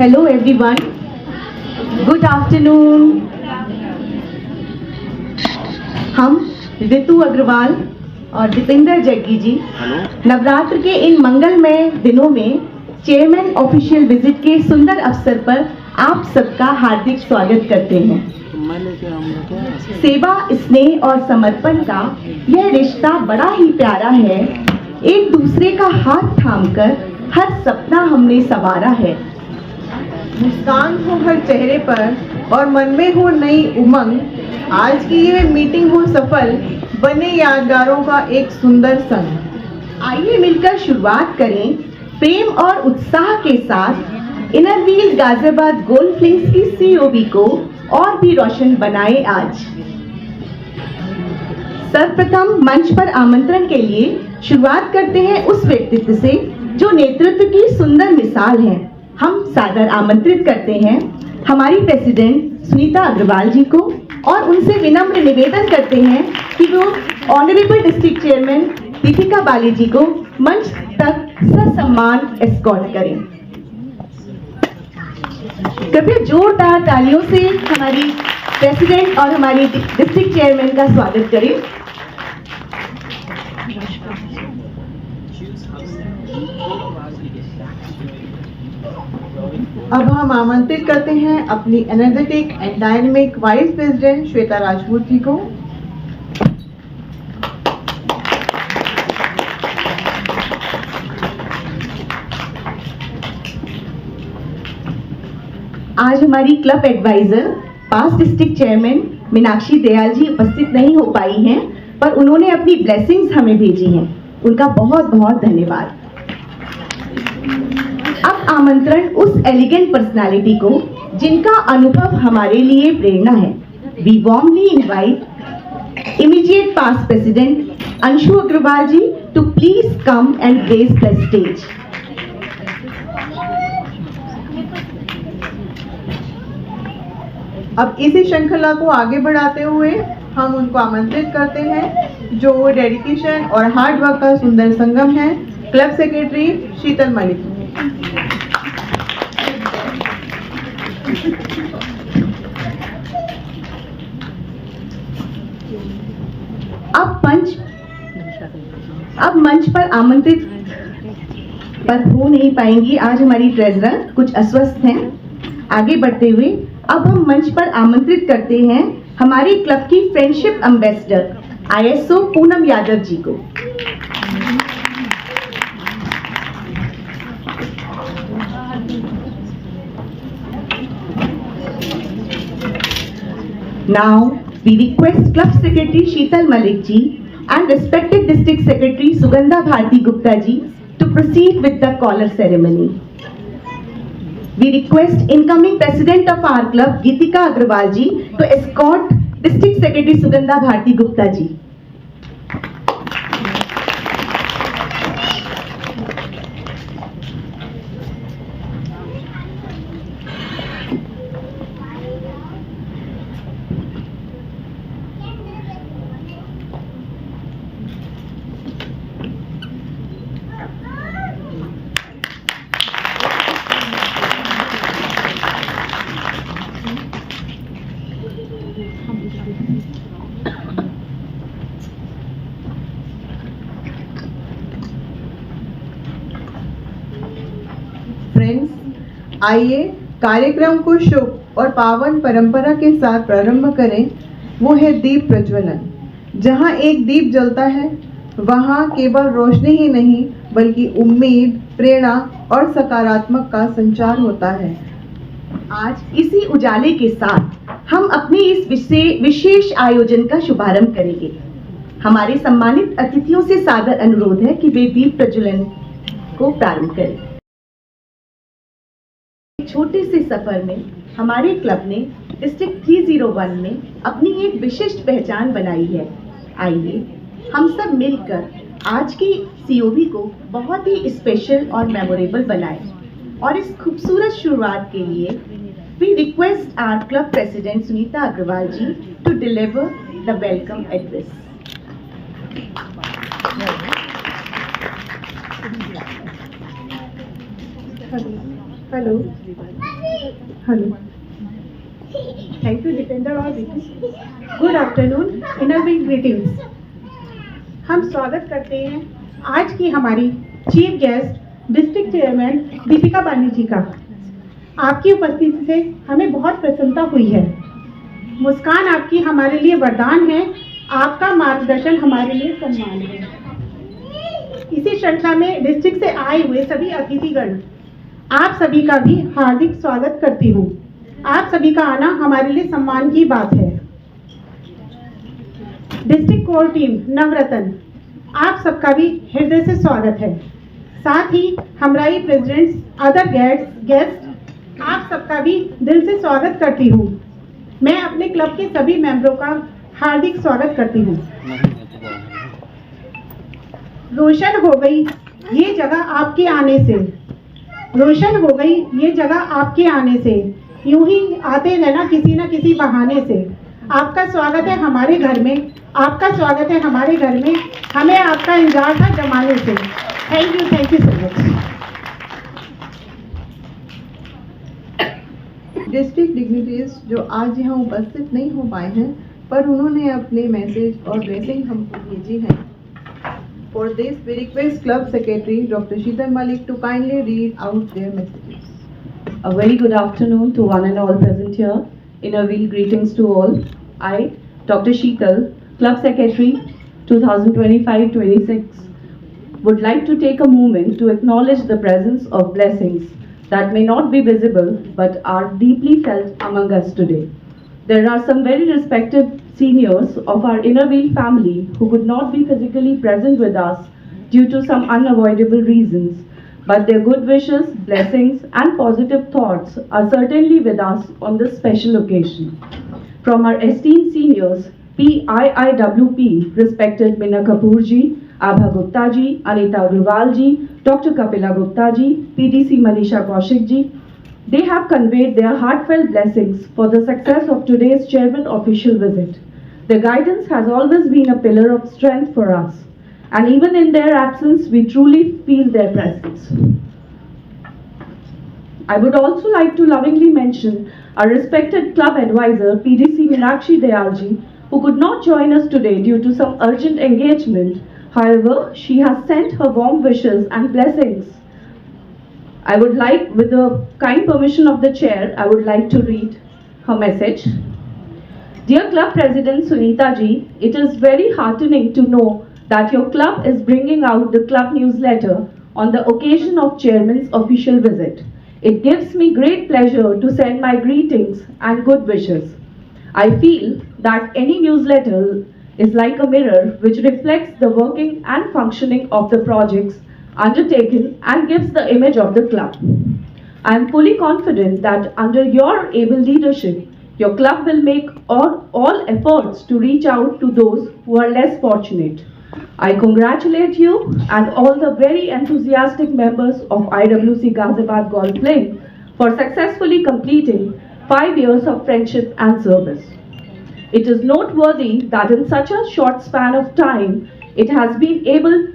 Hello everyone. Good afternoon. हम ऋतु अग्रवाल और दीपिंदर जग्गी जी नवरात्र के इन मंगलमय दिनों में चेयरमैन ऑफिशियल विजिट के सुंदर अवसर पर आप सबका हार्दिक स्वागत करते हैं। सेवा, स्नेह और समर्पण का यह रिश्ता बड़ा ही प्यारा है। एक दूसरे का हाथ थामकर हर सपना हमने संवारा है। मुस्कान हो हर चेहरे पर और मन में हो नई उमंग, आज की ये मीटिंग हो सफल, बने यादगारों का एक सुंदर संग। आइए मिलकर शुरुआत करें प्रेम और उत्साह के साथ। इनर व्हील गाजियाबाद गोल्ड फ्लिंक्स की सीओबी को और भी रोशन बनाए आज। सर्वप्रथम मंच पर आमंत्रण के लिए शुरुआत करते हैं उस व्यक्तित्व से जो नेतृत्व की सुंदर मिसाल है। हम सादर आमंत्रित करते हैं हमारी प्रेसिडेंट सुनीता अग्रवाल जी को और उनसे विनम्र निवेदन करते हैं कि वो honourable district chairman Deepika Bali जी को मंच तक ससम्मान एस्कॉर्ट करें। कृपया जोरदार तालियों से हमारी प्रेसिडेंट और हमारी डिस्ट्रिक्ट चेयरमैन का स्वागत करें। अब हम आमंत्रित करते हैं अपनी energetic and dynamic vice president Shweta Rajput ji को। आज हमारी club advisor past district chairman Meenakshi Dayal ji उपस्थित नहीं हो पाई हैं, पर उन्होंने अपनी ब्लेसिंग्स हमें भेजी हैं। उनका बहुत बहुत धन्यवाद। अब आमंत्रण उस एलिगेंट पर्सनालिटी को जिनका अनुभव हमारे लिए प्रेरणा है। We warmly invite immediate past president Anshu Agarwal ji to please come and grace the stage. अब इसी श्रृंखला को आगे बढ़ाते हुए हम उनको आमंत्रित करते हैं जो डेडिकेशन और हार्ड वर्क का सुंदर संगम है, क्लब सेक्रेटरी शीतल मलिक। अब मंच पर आमंत्रित पर हो नहीं पाएंगी। आज हमारी ट्रेजरर कुछ अस्वस्थ हैं। आगे बढ़ते हुए अब हम मंच पर आमंत्रित करते हैं हमारी क्लब की friendship ambassador ISO Poonam Yadav ji को। Now we request Club Secretary Sheetal Malik ji and respected District Secretary Sugandha Bharti Gupta ji to proceed with the collar ceremony. We request incoming President of our club Geetika Agrawal ji to escort District Secretary Sugandha Bharti Gupta ji. Friends, आइए कार्यक्रम को शुभ और पावन परंपरा के साथ प्रारंभ करें। वो है दीप प्रज्वलन। जहाँ एक दीप जलता है वहाँ केवल रोशनी ही नहीं बल्कि उम्मीद, प्रेरणा और सकारात्मक का संचार होता है। आज इसी उजाले के साथ हम अपने इस विशेष आयोजन का शुभारंभ करेंगे। हमारे सम्मानित अतिथियों से सादर अनुरोध है कि वे दीप प्रज्वलन को प्रारंभ करें। छोटे से सफर में हमारे क्लब ने डिस्ट्रिक्ट 301 में अपनी एक विशिष्ट पहचान बनाई है। आइए हम सब मिलकर आज की सीओबी को बहुत ही स्पेशल और मेमोरेबल बनाएं। और इस खूबसूरत शुरुआत के लिए we request our club president Sunita Agarwal ji to deliver the welcome address. Hello hello Thank you, Jitendra और Vicky. Good afternoon, inner-wheel greetings. हम स्वागत करते हैं आज की हमारी chief guest district chairman Deepika Bali ji का। आपकी उपस्थिति से हमें बहुत प्रसन्नता हुई है। मुस्कान आपकी हमारे लिए वरदान है, आपका मार्गदर्शन हमारे लिए सम्मान है। इसी श्रृंखला में डिस्ट्रिक्ट से आए हुए सभी अतिथिगण, आप सभी का भी हार्दिक स्वागत करती हूँ। आप सभी का आना हमारे लिए सम्मान की बात है। डिस्ट्रिक्ट कोर टीम नवरत्न, आप सबका भी हृदय से स्वागत है। साथ ही हमराई प्रेसिडेंट्स, अदर गेस्ट, आप सबका भी दिल से स्वागत करती हूँ। मैं अपने क्लब के सभी मेंबरों का हार्दिक स्वागत करती हूँ। रोशन हो गई ये जगह आपके आने से, रोशन हो गई ये जगह आपके आने से, यूं ही आते रहना किसी न किसी बहाने से। आपका स्वागत है हमारे घर में, आपका स्वागत है हमारे घर में, हमें आपका इंतजार था जमाने से। Thank you so much. District dignitaries जो आज यहाँ उपस्थित नहीं हो पाए हैं, पर उन्होंने अपने मैसेज और ब्लेसिंग हमको भेजी हैं। For this, we request Club Secretary Dr. Sheetal Malik to kindly read out their messages. A very good afternoon to one and all present here. Inner wheel greetings to all. I, Dr. Sheetal, Club Secretary 2025-26, would like to take a moment to acknowledge the presence of blessings that may not be visible but are deeply felt among us today. There are some very respected seniors of our inner wheel family who could not be physically present with us due to some unavoidable reasons, but their good wishes, blessings and positive thoughts are certainly with us on this special occasion. From our esteemed seniors, PIIWP, respected Meena Kapoor ji, Abha Gupta ji, Anita Agrawal ji, Dr. Kapila Gupta ji, PDC Manisha Kaushik ji, they have conveyed their heartfelt blessings for the success of today's chairman official visit. Their guidance has always been a pillar of strength for us, and even in their absence, we truly feel their presence. I would also like to lovingly mention our respected club advisor, PDC Meenakshi Dayalji, who could not join us today due to some urgent engagement. However, she has sent her warm wishes and blessings. I would like, with the kind permission of the chair, I would like to read her message. Dear Club President Sunita ji, it is very heartening to know that your club is bringing out the club newsletter on the occasion of Chairman's official visit. It gives me great pleasure to send my greetings and good wishes. I feel that any newsletter is like a mirror which reflects the working and functioning of the projects undertaken and gives the image of the club. I am fully confident that under your able leadership, your club will make all efforts to reach out to those who are less fortunate. I congratulate you and all the very enthusiastic members of IWC Ghaziabad Golf Link for successfully completing 5 years of friendship and service. It is noteworthy that in such a short span of time, it has been able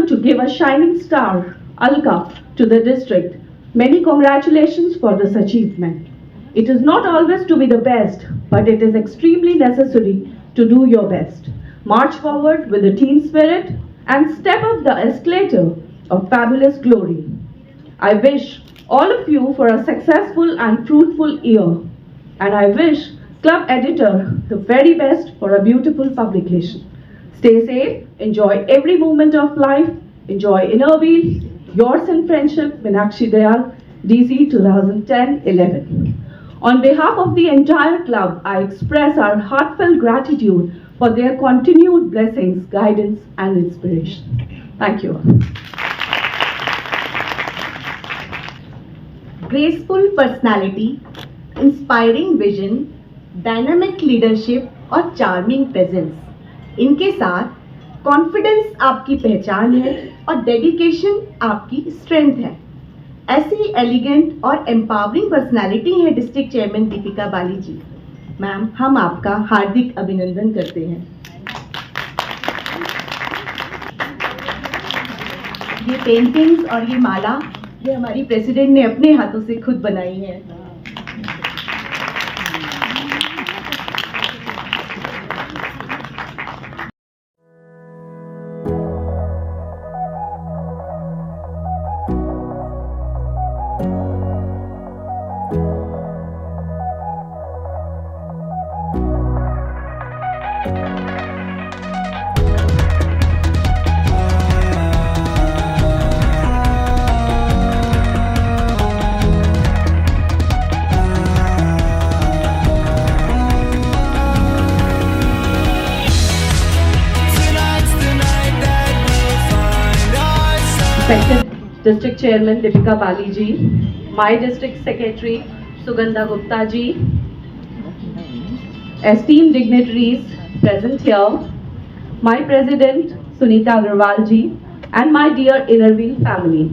to give a shining star, Alka, to the district. Many congratulations for this achievement. It is not always to be the best, but it is extremely necessary to do your best. March forward with the team spirit and step up the escalator of fabulous glory. I wish all of you for a successful and fruitful year, and I wish Club Editor the very best for a beautiful publication. Stay safe, enjoy every moment of life, enjoy Inner Wheel, yours in friendship, Meenakshi Dayal, DC 2010-11. On behalf of the entire club, I express our heartfelt gratitude for their continued blessings, guidance and inspiration. Thank you. Graceful personality, inspiring vision, dynamic leadership और charming presence, इनके साथ confidence आपकी पहचान है और dedication आपकी strength है। ऐसी एलिगेंट और एम्पावरिंग पर्सनालिटी है डिस्ट्रिक्ट चेयरमैन दीपिका बाली जी। मैम, हम आपका हार्दिक अभिनंदन करते हैं। ये पेंटिंग्स और ये माला ये हमारी प्रेसिडेंट ने अपने हाथों से खुद बनाई है। Respected District Chairman Deepika Bali ji, my District Secretary Sugandha Gupta ji, esteemed dignitaries present here, my President Sunita Agarwal ji, and my dear Innerville family.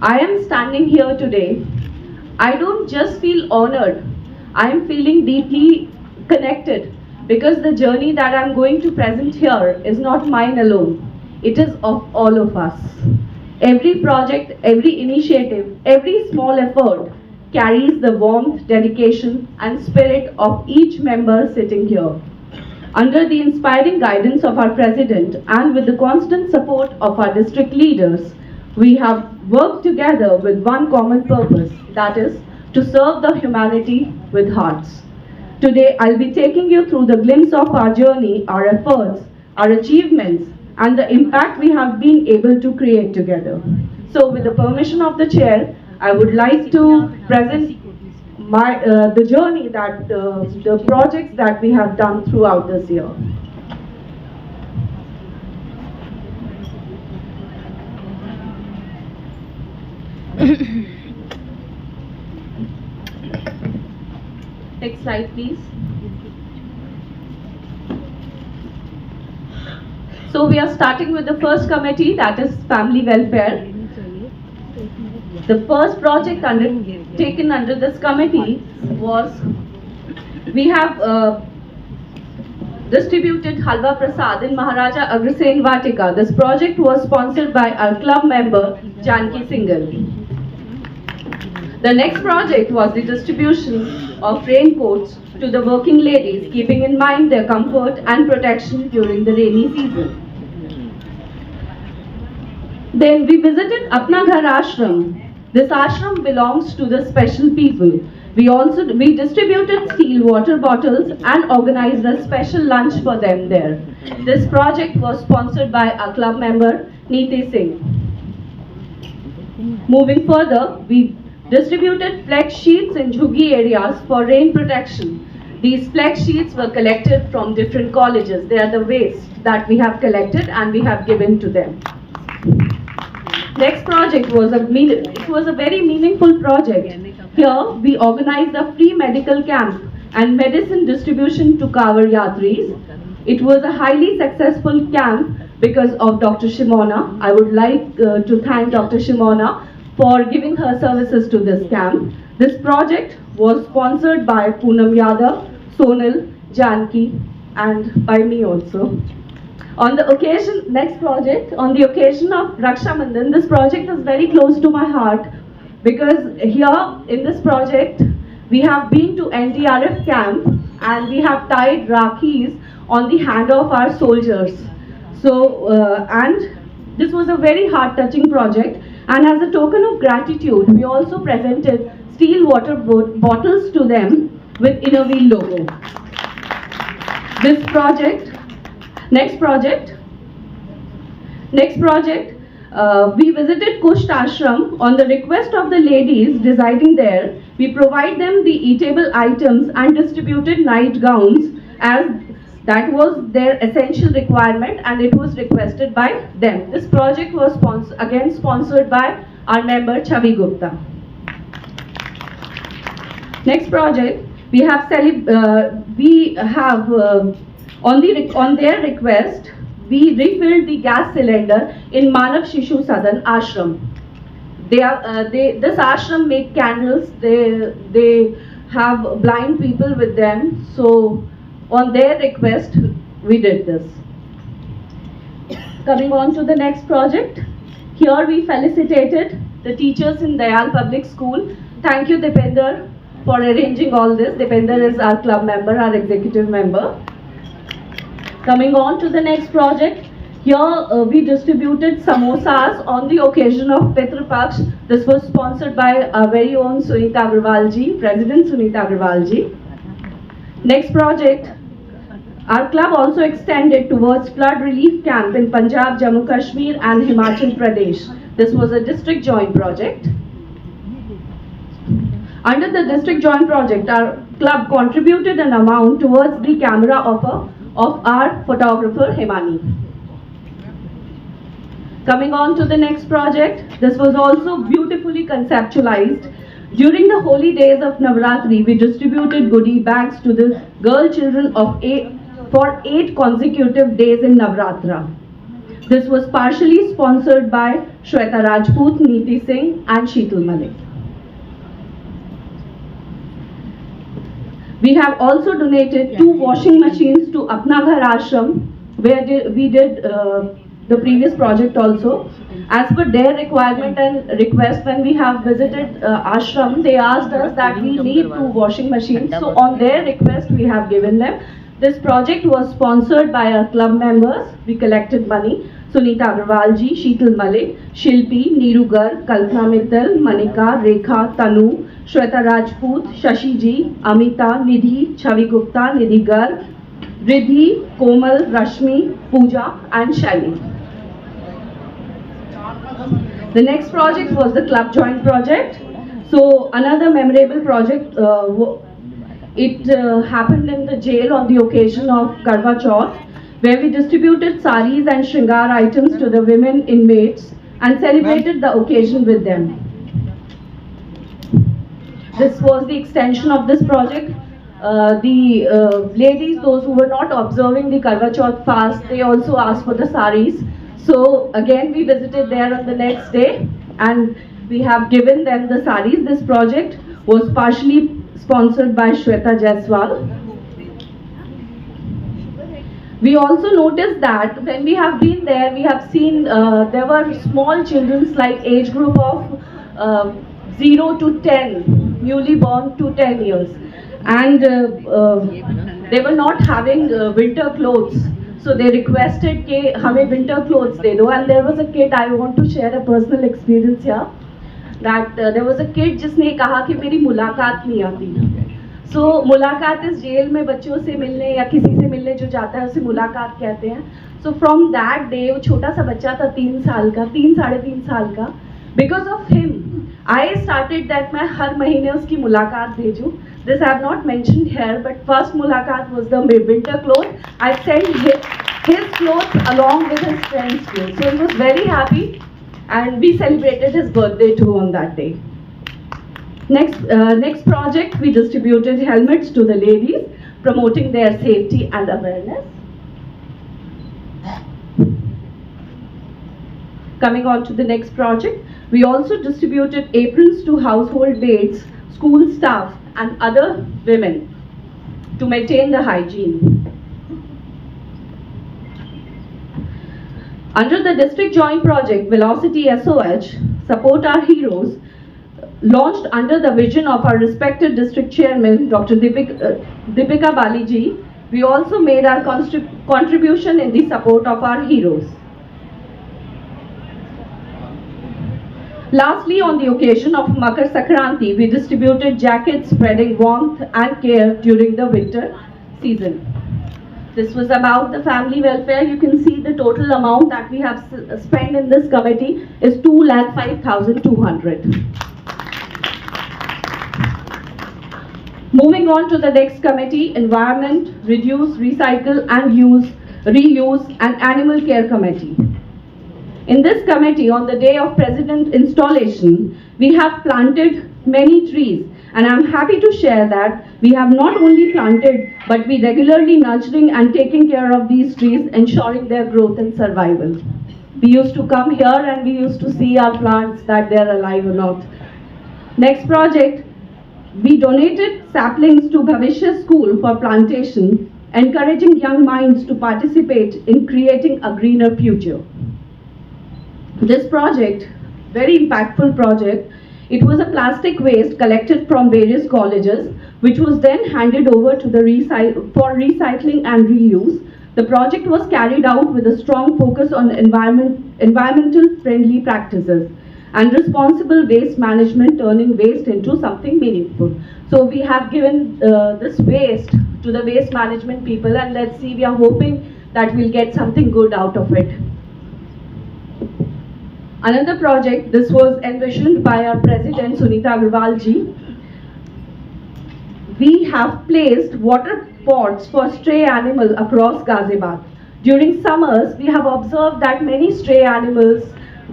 I am standing here today. I don't just feel honored, I am feeling deeply connected because the journey that I am going to present here is not mine alone. It is of all of us. Every project, every initiative, every small effort carries the warmth, dedication, and spirit of each member sitting here. Under the inspiring guidance of our President and with the constant support of our district leaders, we have worked together with one common purpose, that is, to serve the humanity with hearts. Today, I'll be taking you through the glimpse of our journey, our efforts, our achievements, and the impact we have been able to create together. So with the permission of the chair, I would like to present the journey that the projects that we have done throughout this year. Next slide, please. So we are starting with the first committee, that is family welfare. The first project undertaken under this committee was, we have distributed Halwa Prasad in Maharaja Agrasen Vatika. This project was sponsored by our club member Janki Singhal. The next project was the distribution of raincoats to the working ladies, keeping in mind their comfort and protection during the rainy season. Then we visited Apna Ghar Ashram. This ashram belongs to the special people. We distributed steel water bottles and organized a special lunch for them there. This project was sponsored by our club member Neeti Singh. Moving further, we distributed flex sheets in Jhuggi areas for rain protection. These flex sheets were collected from different colleges. They are the waste that we have collected and we have given to them. Next project was a very meaningful project. Here we organized a free medical camp and medicine distribution to Kawar Yatris. It was a highly successful camp because of Dr. Shimona. I would like to thank Dr. Shimona for giving her services to this camp. This project was sponsored by Poonam Yadav, Sonal, Janki, and by me also. On the occasion, next project, on the occasion of Raksha Bandhan, this project is very close to my heart because here in this project, we have been to NDRF camp and we have tied Rakhis on the hand of our soldiers. So, and this was a very heart-touching project, and as a token of gratitude, we also presented steel water bottles to them with Innerville logo. This project, next project, we visited Kusht Ashram on the request of the ladies residing there. We provide them the eatable items and distributed night gowns as that was their essential requirement and it was requested by them. This project was sponsored by our member Chavi Gupta. Next project, we have on their request, we refilled the gas cylinder in Manav Shishu Sadan Ashram. This ashram make candles. They have blind people with them. So on their request, we did this. Coming on to the next project, here we felicitated the teachers in Dayal Public School. Thank you, Dipender, for arranging all this. Dipender is our club member, our executive member. Coming on to the next project. Here we distributed samosas on the occasion of Pitru Paksh. This was sponsored by our very own Sunita Agrawal ji, President Sunita Agrawal ji. Next project, our club also extended towards flood relief camp in Punjab, Jammu Kashmir and Himachal Pradesh. This was a district joint project. Under the district joint project, our club contributed an amount towards the camera offer of our photographer Hemani. Coming on to the next project, this was also beautifully conceptualized. During the holy days of Navratri, we distributed goodie bags to the girl children for 8 consecutive days in Navratra. This was partially sponsored by Shweta Rajput, Neeti Singh and Sheetal Malik. We have also donated 2 washing machines to Apna Ghar Ashram, where we did the previous project also. As per their requirement and request, when we have visited ashram, they asked us that we need 2 washing machines. So on their request, we have given them. This project was sponsored by our club members. We collected money. Sunita Agrawal ji, Sheetal Malik, Shilpi, Neeru Garg, Kalpana Mittal, Manika, Rekha, Tanu, Shweta Rajput, Shashi ji, Amita, Nidhi, Chavi Gupta, Nidhi Garg, Riddhi, Komal, Rashmi, Pooja and Shaili. The next project was the club joint project. So another memorable project, it happened in the jail on the occasion of Karwa Chauth, where we distributed saris and shringar items to the women inmates and celebrated the occasion with them. This was the extension of this project. The ladies, those who were not observing the Karwa Chauth fast, they also asked for the saris. So again, we visited there on the next day and we have given them the saris. This project was partially sponsored by Shweta Jaiswal. We also noticed that when we have been there, we have seen there were small children like age group of 0 to 10, newly born to 10 years. And they were not having winter clothes. So they requested कि हमें winter clothes दे दो. And there was a kid, I want to share a personal experience here, that there was a kid जिसने कहा कि मेरी मुलाकात नहीं आती. So मुलाकात इस जेल में बच्चों से मिलने या किसी से मिलने जो जाता है उसे मुलाकात कहते हैं. So from that day वो छोटा सा बच्चा था 3 साल का, 3-3.5 साल का. Because of him, I started that मैं हर महीने उसकी मुलाकात भेजूं. This I have not mentioned here, but first मुलाकात was the winter clothes. I sent his clothes along with his friend's clothes. So he was very happy, and we celebrated his birthday too on that day. Next project, we distributed helmets to the ladies, promoting their safety and awareness. Coming on to the next project, we also distributed aprons to household maids, school staff and other women to maintain the hygiene. Under the district joint project Velocity SOH, Support Our Heroes, launched under the vision of our respected district chairman Dr. Deepika Baliji, we also made our contribution in the support of our heroes. Lastly, on the occasion of Makar Sankranti, we distributed jackets spreading warmth and care during the winter season. This was about the family welfare. You can see the total amount that we have spent in this committee is 2,05,200. Moving on to the next committee, Environment, Reduce, Recycle and Reuse and Animal Care Committee. In this committee, on the day of President installation, we have planted many trees, and I'm happy to share that we have not only planted, but we regularly nurturing and taking care of these trees, ensuring their growth and survival. We used to come here and we used to see our plants that they're alive or not. Next project, we donated saplings to Bhavishya School for plantation, encouraging young minds to participate in creating a greener future. This project very impactful project. It was a plastic waste collected from various colleges, which was then handed over to the for recycling and reuse. The project was carried out with a strong focus on environmental friendly practices and responsible waste management, turning waste into something meaningful. So we have given this waste to the waste management people, and let's see, we are hoping that we'll get something good out of it. Another project, this was envisioned by our president Sunita Agrawal ji. We have placed water pots for stray animals across Ghaziabad. During summers, we have observed that many stray animals,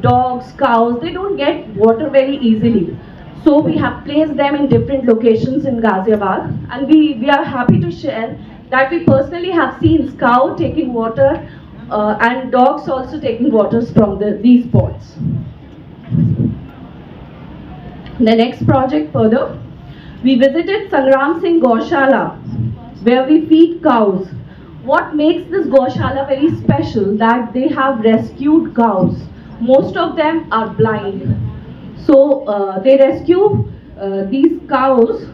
dogs, cows, they don't get water very easily. So we have placed them in different locations in Ghaziabad, and we are happy to share that we personally have seen cow taking water and dogs also taking waters from these pots. The next project further, we visited Sangram Singh Gaushala, where we feed cows. What makes this Gaushala very special that they have rescued cows. Most of them are blind. So they rescue these cows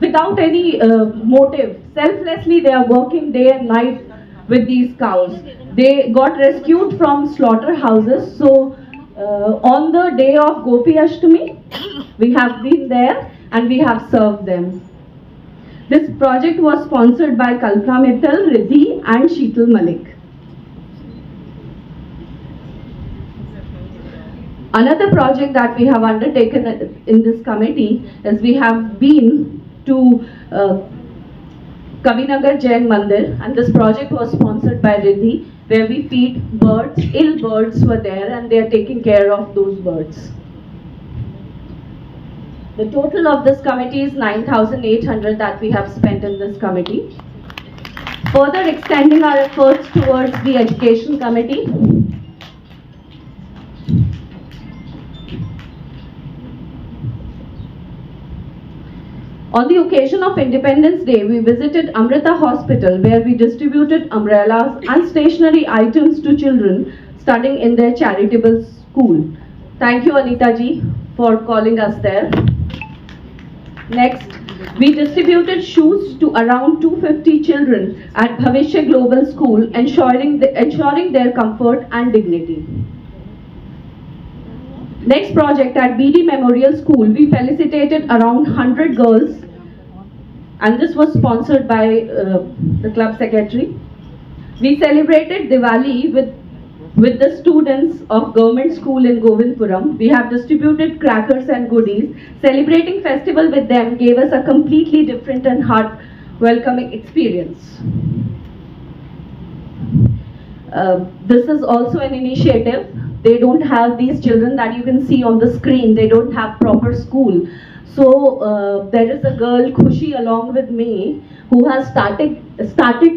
without any motive. Selflessly they are working day and night with these cows. They got rescued from slaughterhouses. So on the day of Gopi Ashtami, we have been there and we have served them. This project was sponsored by Kalpana Mittal, Riddhi and Sheetal Malik. Another project that we have undertaken in this committee is we have been to Kavinagar Jain Mandir, and this project was sponsored by Riddhi, where we feed birds. Ill birds were there and they are taking care of those birds. The total of this committee is 9,800 that we have spent in this committee. Further extending our efforts towards the education committee, on the occasion of Independence Day, we visited Amrita Hospital, where we distributed umbrellas and stationery items to children studying in their charitable school. Thank you, Anita ji, for calling us there. Next, we distributed shoes to around 250 children at Bhavishya Global School, ensuring their comfort and dignity. Next project, at BD Memorial School, we felicitated around 100 girls, and this was sponsored by the club secretary. We celebrated Diwali with the students of government school in Govindpuram. We have distributed crackers and goodies. Celebrating festival with them gave us a completely different and heart welcoming experience. This is also an initiative. They don't have these children that you can see on the screen. They don't have proper school. So there is a girl, Khushi, along with me, who has started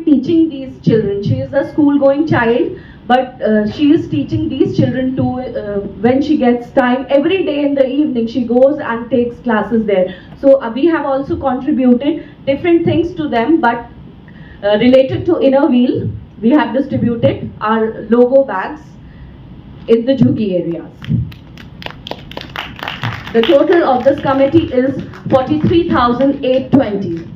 teaching these children. She is a school-going child, but she is teaching these children to, when she gets time, every day in the evening, she goes and takes classes there. So we have also contributed different things to them, but related to Inner Wheel, we have distributed our logo bags in the Jhugi areas. The total of this committee is 43,820.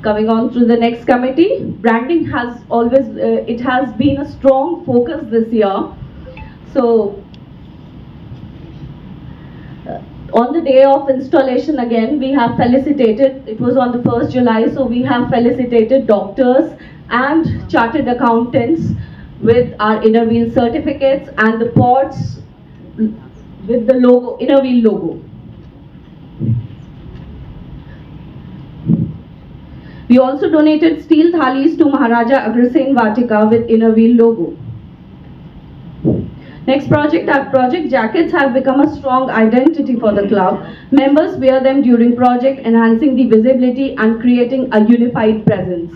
Coming on to the next committee, branding has always, it has been a strong focus this year. So, on the day of installation again, we have felicitated, it was on the 1st July, so we have felicitated doctors and chartered accountants with our Inner Wheel certificates and the pots with the logo, Inner Wheel logo. We also donated steel thalis to Maharaja Agrasen Vatika with Inner Wheel logo. Next project, our project jackets have become a strong identity for the club. Members wear them during project, enhancing the visibility and creating a unified presence.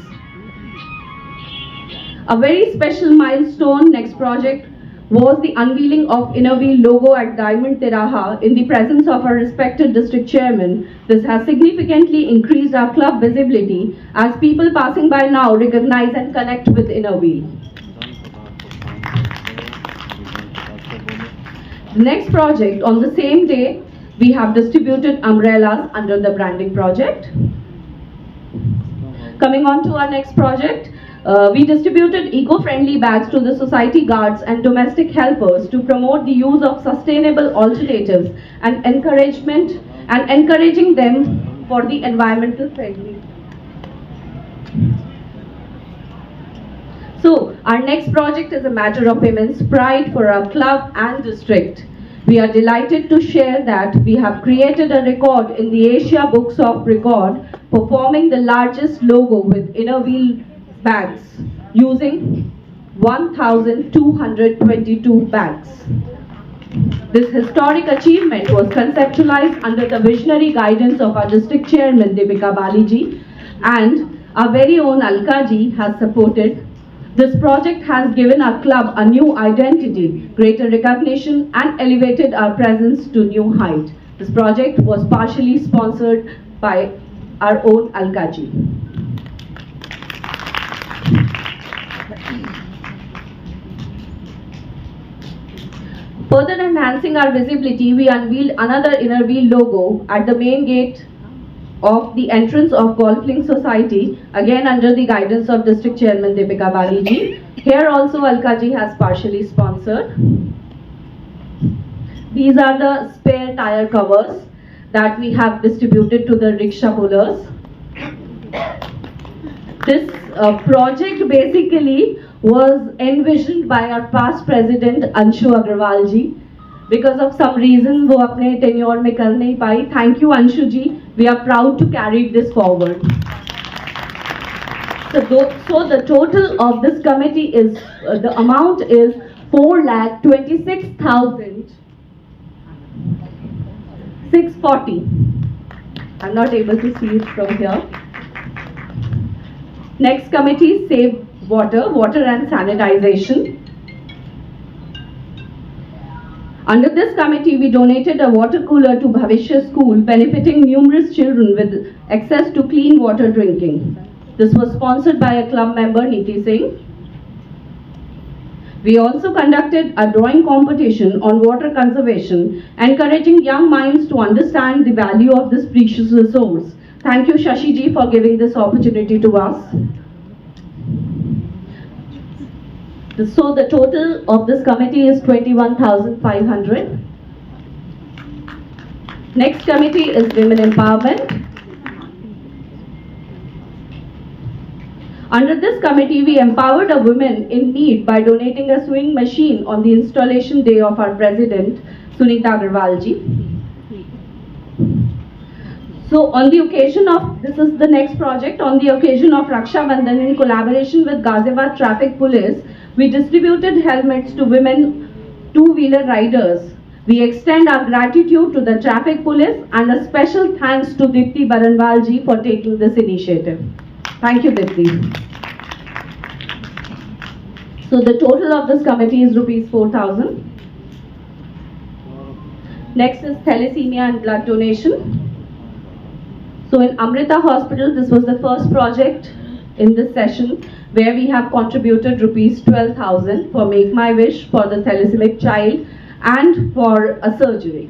A very special milestone next project was the unveiling of Innerweal logo at Diamond Tiraha in the presence of our respected district chairman. This has significantly increased our club visibility as people passing by now recognize and connect with Innerweal. Next project, on the same day, we have distributed umbrellas under the branding project. Coming on to our next project, we distributed eco-friendly bags to the society guards and domestic helpers to promote the use of sustainable alternatives and encouraging them for the environmental friendly. So, our next project is a matter of immense pride for our club and district. We are delighted to share that we have created a record in the Asia Books of Record, performing the largest logo with Innerweal bags, using 1,222 bags. This historic achievement was conceptualized under the visionary guidance of our district chairman, Deepika Baliji, and our very own Alka ji has supported. This project has given our club a new identity, greater recognition, and elevated our presence to new height. This project was partially sponsored by our own Alka ji. Further enhancing our visibility, we unveiled another Innerweal logo at the main gate of the entrance of Golf Link Society, again under the guidance of District Chairman Deepika Baliji. Here also Alka ji has partially sponsored. These are the spare tire covers that we have distributed to the rickshaw pullers. This project basically was envisioned by our past president Anshu Agrawal ji. Because of some reason वो अपने tenure में कर नहीं पाई. Thank you Anshu ji. We are proud to carry this forward. So the total of this committee is the amount is 4,26,640. I'm not able to see it from here. Next committee, Save Water, Water and Sanitization. Under this committee, we donated a water cooler to Bhavishya School, benefiting numerous children with access to clean water drinking. This was sponsored by a club member, Neeti Singh. We also conducted a drawing competition on water conservation, encouraging young minds to understand the value of this precious resource. Thank you, Shashi ji, for giving this opportunity to us. So the total of this committee is 21,500. Next committee is Women Empowerment. Under this committee, we empowered a woman in need by donating a sewing machine on the installation day of our president, Sunita Agrawal ji. So on the occasion of, this is the next project, on the occasion of Raksha Bandhan in collaboration with Ghaziabad Traffic Police, we distributed helmets to women two-wheeler riders. We extend our gratitude to the Traffic Police and a special thanks to Dipti Baranwal ji for taking this initiative. Thank you, Dipti. So the total of this committee is rupees 4,000. Next is thalassemia and blood donation. So in Amrita Hospital, this was the first project in this session where we have contributed rupees 12,000 for Make My Wish for the thalassemic child and for a surgery.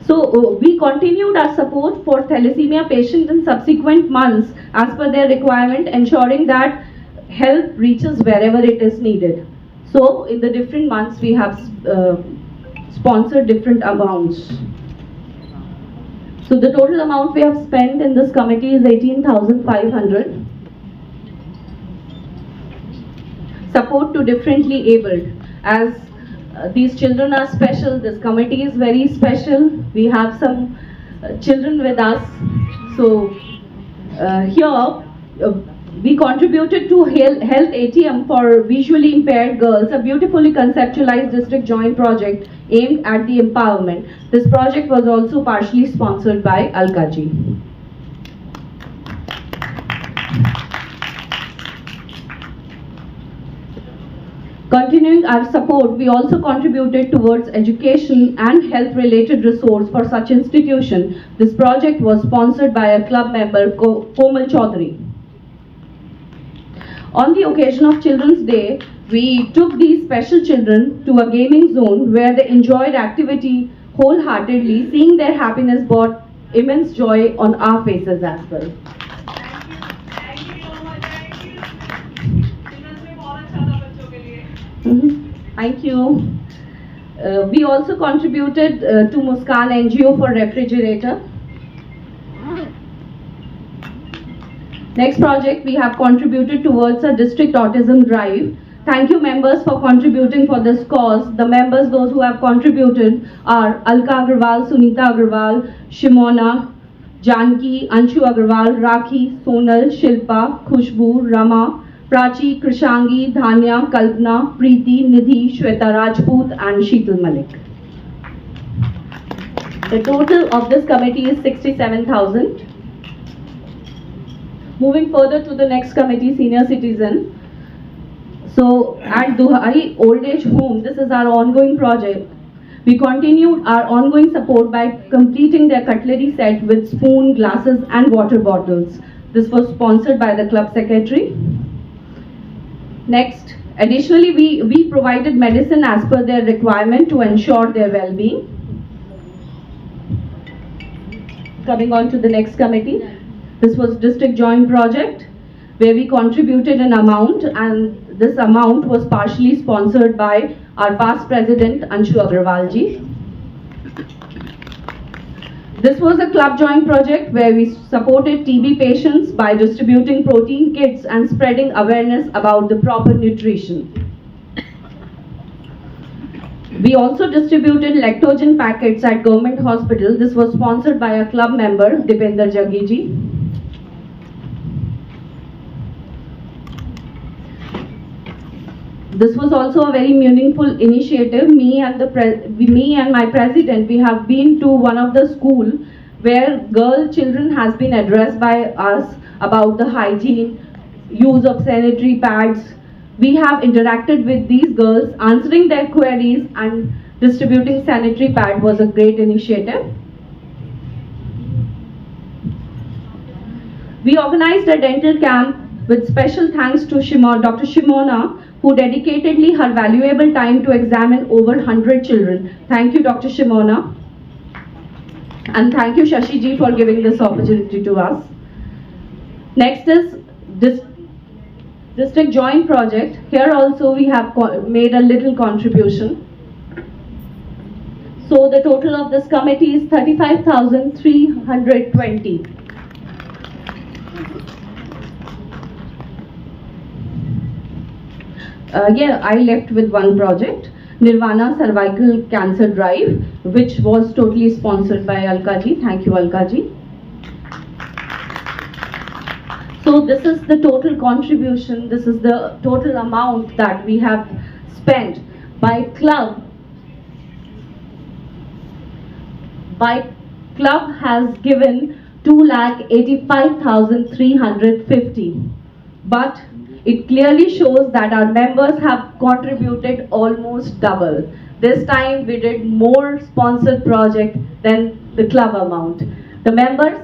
So we continued our support for thalassemia patients in subsequent months as per their requirement, ensuring that help reaches wherever it is needed. So in the different months we have sponsored different amounts. So the total amount we have spent in this committee is 18,500. Support to differently abled. As these children are special, this committee is very special. We have some children with us. So here we contributed to Health ATM for visually impaired girls, a beautifully conceptualized district joint project aimed at the empowerment. This project was also partially sponsored by Alka ji. Beyond our support, we also contributed towards education and health-related resource for such institution. This project was sponsored by a club member, Komal Chaudhary. On the occasion of Children's Day, we took these special children to a gaming zone where they enjoyed activity wholeheartedly. Seeing their happiness brought immense joy on our faces as well. Thank you. We also contributed to Muskan NGO for refrigerator. Next project, we have contributed towards a district autism drive. Thank you members for contributing for this cause. The members, those who have contributed are Alka Agarwal, Sunita Agarwal, Shimona, Janki, Anshu Agarwal, Rakhi, Sonal, Shilpa, Khushbu, Rama, Prachi, Krishangi, Dhanya, Kalpana, Preeti, Nidhi, Shweta Rajput and Sheetal Malik. The total of this committee is 67,000. Moving further to the next committee, senior citizen. So at Duhai Old Age Home, this is our ongoing project. We continued our ongoing support by completing their cutlery set with spoon, glasses and water bottles. This was sponsored by the club secretary. Next, additionally, we provided medicine as per their requirement to ensure their well-being. Coming on to the next committee. This was district joint project where we contributed an amount, and this amount was partially sponsored by our past president Anshu Agarwal ji. This was a club joint project where we supported TB patients by distributing protein kits and spreading awareness about the proper nutrition. We also distributed lactogen packets at government hospital. This was sponsored by a club member, Dipender Jaggi ji. This was also a very meaningful initiative. Me and my president, we have been to one of the school where girl children has been addressed by us about the hygiene, use of sanitary pads. We have interacted with these girls, answering their queries and distributing sanitary pad was a great initiative. We organized a dental camp with special thanks to Dr. Shimona, who dedicatedly her valuable time to examine over 100 children. Thank you, Dr. Shimona. And thank you, Shashi ji, for giving this opportunity to us. Next is district joint project. Here also we have made a little contribution. So the total of this committee is 35,320. I left with one project, Nirvana Cervical Cancer Drive, which was totally sponsored by Alka ji. Thank you, Alka ji. So this is the total contribution. This is the total amount that we have spent by club. Club has given 2,85,350, but it clearly shows that our members have contributed almost double. This time we did more sponsored project than the club amount. The members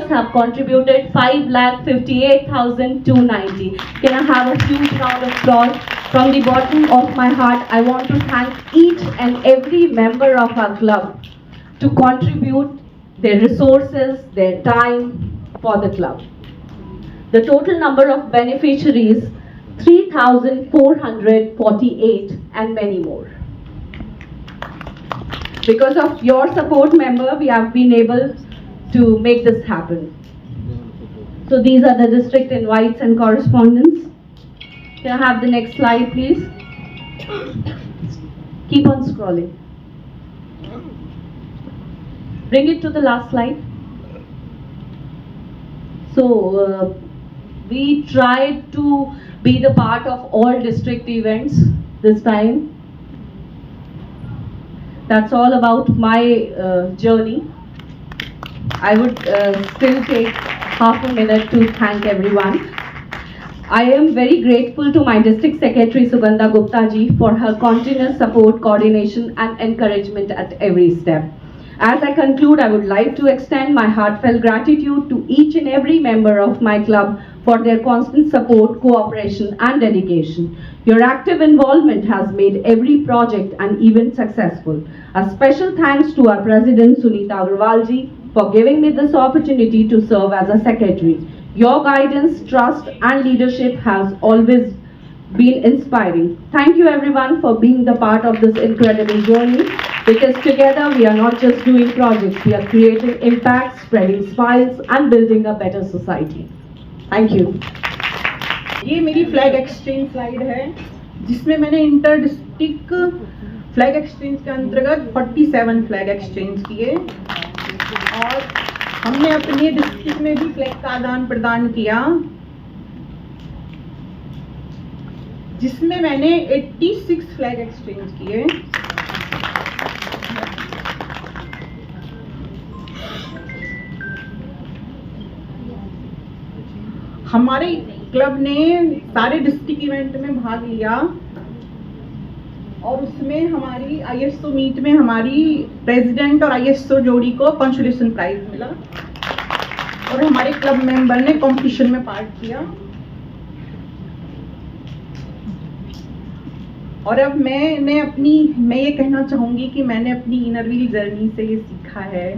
have contributed 5,58,290. Can I have a huge round of applause? From the bottom of my heart, I want to thank each and every member of our club to contribute their resources, their time for the club. The total number of beneficiaries, 3,448 and many more. Because of your support, member, we have been able to make this happen. So these are the district invites and correspondence. Can I have the next slide, please? Keep on scrolling. Bring it to the last slide. So we tried to be the part of all district events this time. That's all about my journey. I would still take half a minute to thank everyone. I am very grateful to my District Secretary Sugandha Gupta ji for her continuous support, coordination and encouragement at every step. As I conclude, I would like to extend my heartfelt gratitude to each and every member of my club for their constant support, cooperation and dedication. Your active involvement has made every project and event successful. A special thanks to our President Sunita Agrawal ji for giving me this opportunity to serve as a secretary. Your guidance, trust and leadership has always been inspiring. Thank you everyone for being the part of this incredible journey, because together we are not just doing projects, we are creating impact, spreading smiles and building a better society. Thank you. ये मेरी flag exchange slide है जिसमें मैंने inter district flag exchange के अंतर्गत 47 flag exchange किए और हमने अपने डिस्ट्रिक्ट में भी फ्लैग का आदान प्रदान किया, जिसमें मैंने 86 फ्लैग एक्सचेंज किए। हमारे क्लब ने सारे डिस्ट्रिक्ट इवेंट में भाग लिया और उसमें हमारी आईएसओ मीट में हमारी प्रेसिडेंट और आईएसओ जोड़ी को कंसोलेशन प्राइज मिला और हमारे क्लब मेंबर ने कंपटीशन में पार्ट किया। और अब मैं ये कहना चाहूंगी कि मैंने अपनी इनर व्हील जर्नी से ये सीखा है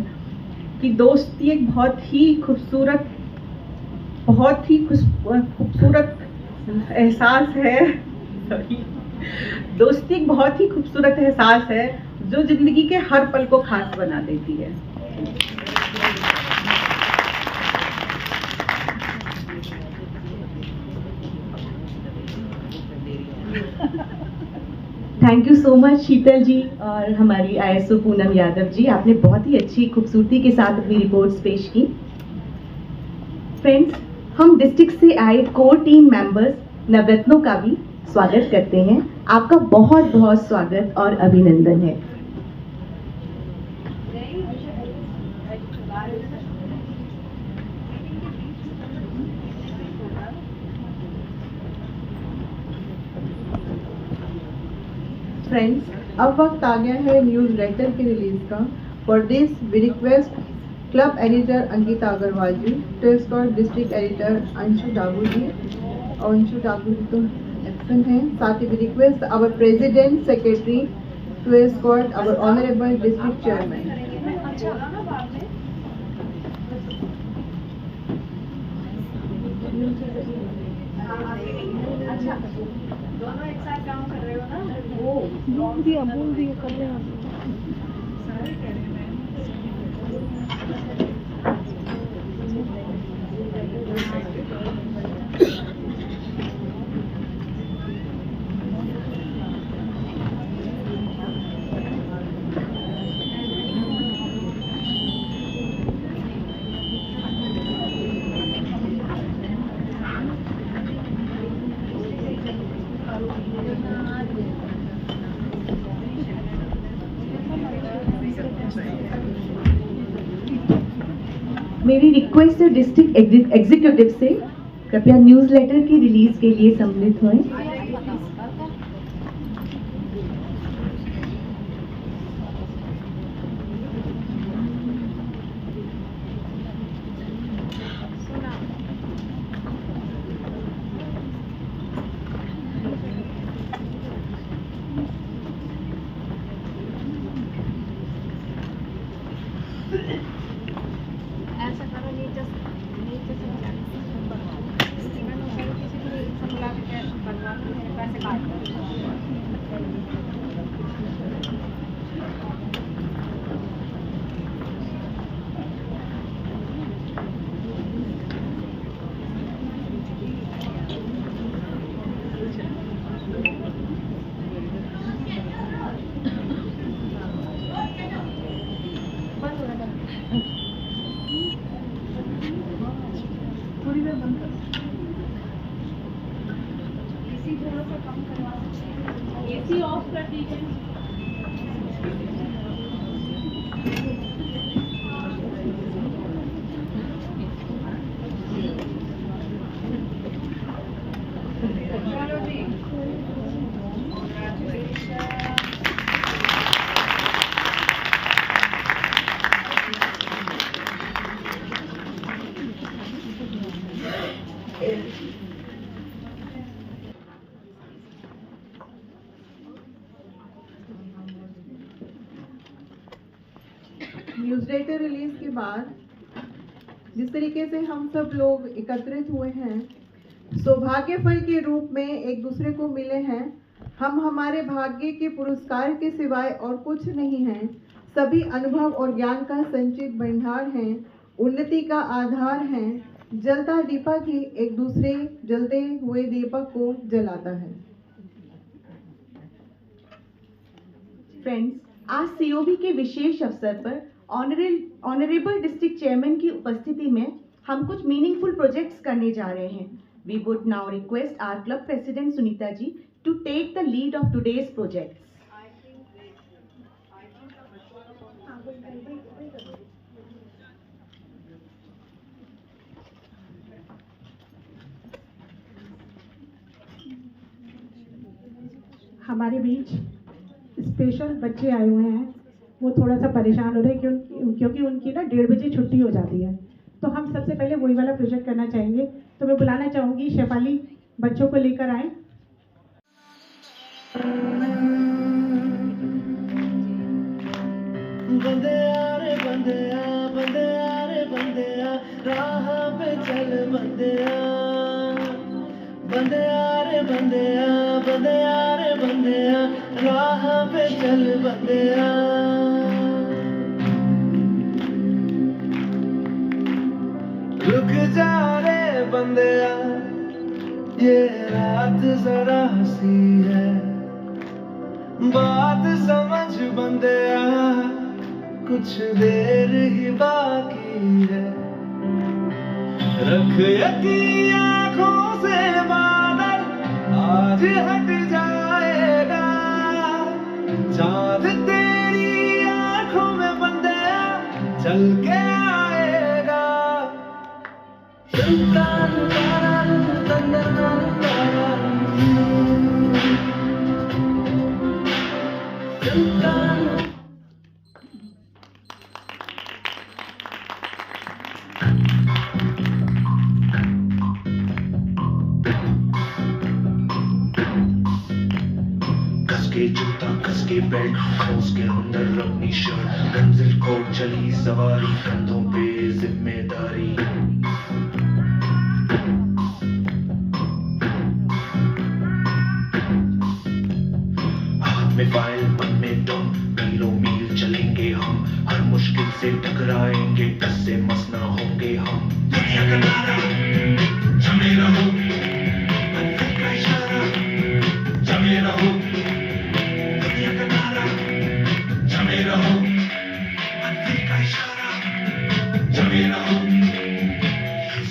कि दोस्ती एक बहुत ही खूबसूरत एहसास है। दोस्ती एक बहुत ही खूबसूरत एहसास है जो जिंदगी के हर पल को खास बना देती है। थैंक यू सो मच शीतल जी और हमारी आईएसओ पूनम यादव जी, आपने बहुत ही अच्छी खूबसूरती के साथ अपनी रिपोर्ट्स पेश की। फ्रेंड्स, हम डिस्ट्रिक्ट से आए कोर टीम मेंबर्स नवरत्नों का भी स्वागत करते हैं। आपका बहुत बहुत स्वागत और अभिनंदन है। फ्रेंड्स, अब वक्त आ गया है न्यूज़ लेटर की रिलीज का। For this we request club editor Ankita Agarwal ji to escort district editor Anshu Dagu ji, और अंशु डागू जी तो एब्सेंट हैं। साथ ही we request our president secretary to escort our honourable district chairman. दोनों एक साथ काम कर रहे हो ना? वो बोल दिया कर रहे हैं सारे कह रहे हैं। मेरी रिक्वेस्ट है डिस्ट्रिक्ट एग्जीक्यूटिव से कृपया न्यूज़ लेटर की रिलीज के लिए सम्मिलित हुए। ऐसा करो नीचे से मिला के बनवा के मेरे पैसे काट दो। थोड़ी देर बंद कर, एसी थोड़ा सा कम करवा सकते हैं, एसी ऑफ कर दीजिए। न्यूज़लेटर रिलीज के बाद जिस तरीके से हम सब लोग एकत्रित हुए हैं, सौभाग्य फल के रूप में एक दूसरे को मिले हैं। हम हमारे भाग्य के पुरस्कार के सिवाय और कुछ नहीं हैं। सभी अनुभव और ज्ञान का संचित भंडार हैं, उन्नति का आधार हैं। जलता दीपक ही एक दूसरे जलते हुए दीपक को जलाता है। फ्रेंड्स, आज सीओबी के विशेष अवसर पर ऑनरेबल डिस्ट्रिक्ट चेयरमैन की उपस्थिति में हम कुछ मीनिंगफुल प्रोजेक्ट्स करने जा रहे हैं। We would now request our club president Sunita ji to take the lead of today's projects. हमारे बीच स्पेशल बच्चे आए हुए हैं। वो थोड़ा सा परेशान हो रहे हैं क्योंकि उनकी ना 1:30 बजे छुट्टी हो जाती है। तो हम सबसे पहले वही वाला प्रोजेक्ट करना चाहेंगे। तो मैं बुलाना चाहूँगी शेफाली बच्चों को लेकर आए। बंदेया रे बंदेया, बंदेया रे बंदेया, राह पे चल बंदेया। बंदेया रे बंदेया, बंदेया रे बंदेया, राह पे चल बंदेया। रुक जा रे बंदेया, ये रात जरा सी है, बात समझ बंदेया, कुछ देर ही बाकी है। रख यकीन आँखों से बादल, आज हट जाएगा। चाँद तेरी आँखों में बंदेया चल के आएगा। कसके जूता कसके बेल्ट, उसके अंदर अपनी शर्ट, मंजिल को चली सवारी, कंधों पे जिम्मेदारी। हाथ में फाइल मन में दम, मीलों मील चलेंगे हम, हर मुश्किल से टकराएंगे, टस से मस ना होंगे हम। दुनिया का नारा जमे रहो, मंजिल का इशारा जमे रहो। दुनिया का नारा जमे रहो, मंजिल का इशारा जमे रहो।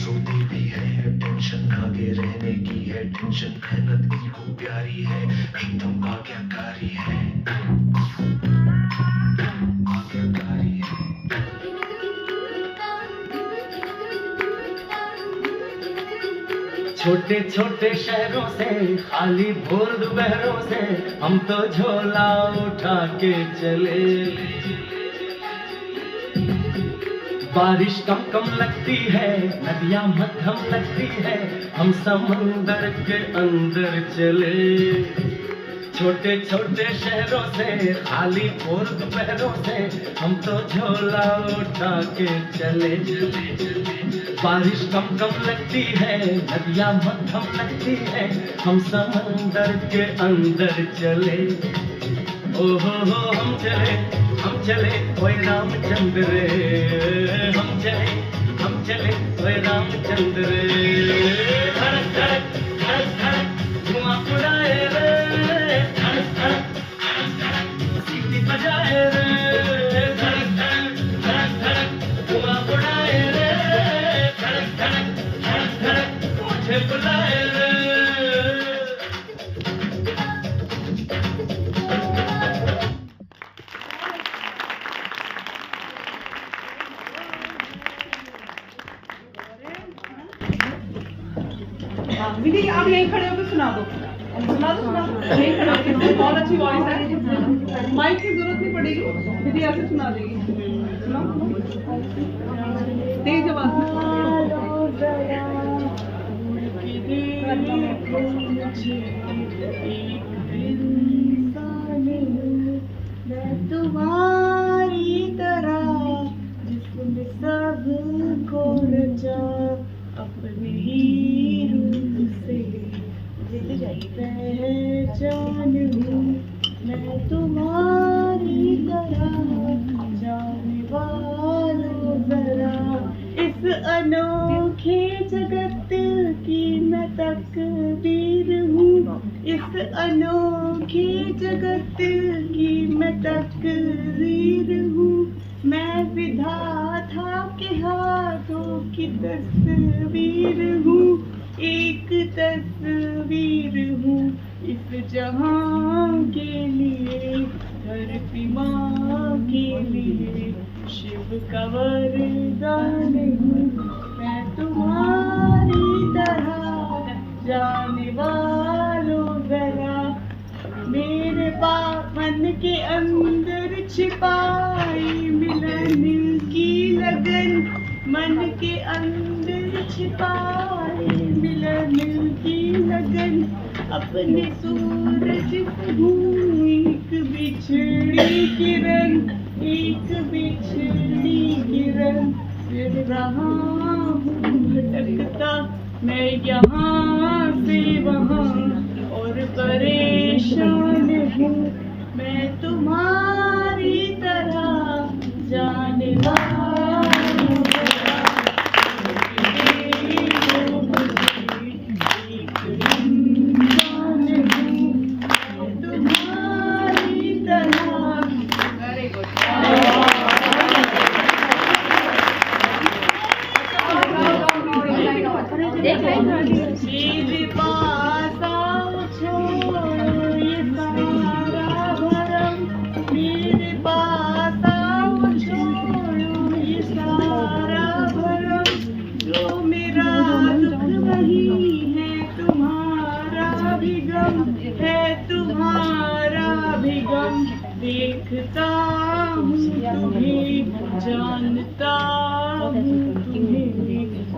सोती भी है टेंशन, आगे रहने की है टेंशन, मेहनत इनको प्यारी है, एकदम आज्ञाकारी है, आज्ञाकारी है। छोटे छोटे शहरों से, खाली भोर दोपहरों से, हम तो झोला उठा के चले। बारिश कम कम लगती है, नदियां मध्यम लगती है, हम समंदर के अंदर चले। छोटे छोटे शहरों से, खाली भोर दोपहरों से, हम तो झोला उठा के चले। बारिश कम कम लगती है, नदियां मध्यम लगती है, हम समंदर के अंदर चले। ओहो हो हम चले ओए रामचंद्र रे, हम चले ओए रामचंद्र रे। धड़क धड़क धड़क धड़क धुआं उड़ाए रे, धड़क धड़क धड़क धड़क सीटी बजाए रे। धड़क धड़क धड़क धड़क धुआं उड़ाए रे, धड़क धड़क धड़क धड़क मुझे बुलाए रे। दीदी आप यहीं खड़े होकर सुना दो, यहीं खड़े होकर। बहुत अच्छी वॉइस है, माइक की जरूरत नहीं पड़ेगी, दीदी ऐसे सुना देगी। सुनाओ तेज आवाज मैं तुम्हारी तरह अनोखे जगत की मैं तकदीर हूँ। मैं विधाता के हाथों की तस्वीर हूँ, एक तस्वीर हूँ इस जहां के लिए, धरती माँ के लिए शिव का वरदान हूँ। मैं तुम्हारी तरह जाने वालों जरा, मेरे मन के अंदर छिपाई मिलन की लगन, मन के अंदर छिपाई मिलन की लगन। अपने सूरज से हूँ एक बिछड़ी किरण, एक बिछड़ी किरण। फिर रहा हूँ भटकता मैं यहाँ से वहाँ, और परेशान हूँ मैं तुम्हारी तरह जाने वालों जरा। तुम्हारी तरह। Very good. मेरे पास आओ छोड़ो ये सारा भरम, मेरे पास आओ छोड़ो ये सारा भरम। जो मेरा दुख वही है तुम्हारा भी गम, है तुम्हारा भी गम। देखता हूँ तुम्हें, जानता हूँ तुम्हें,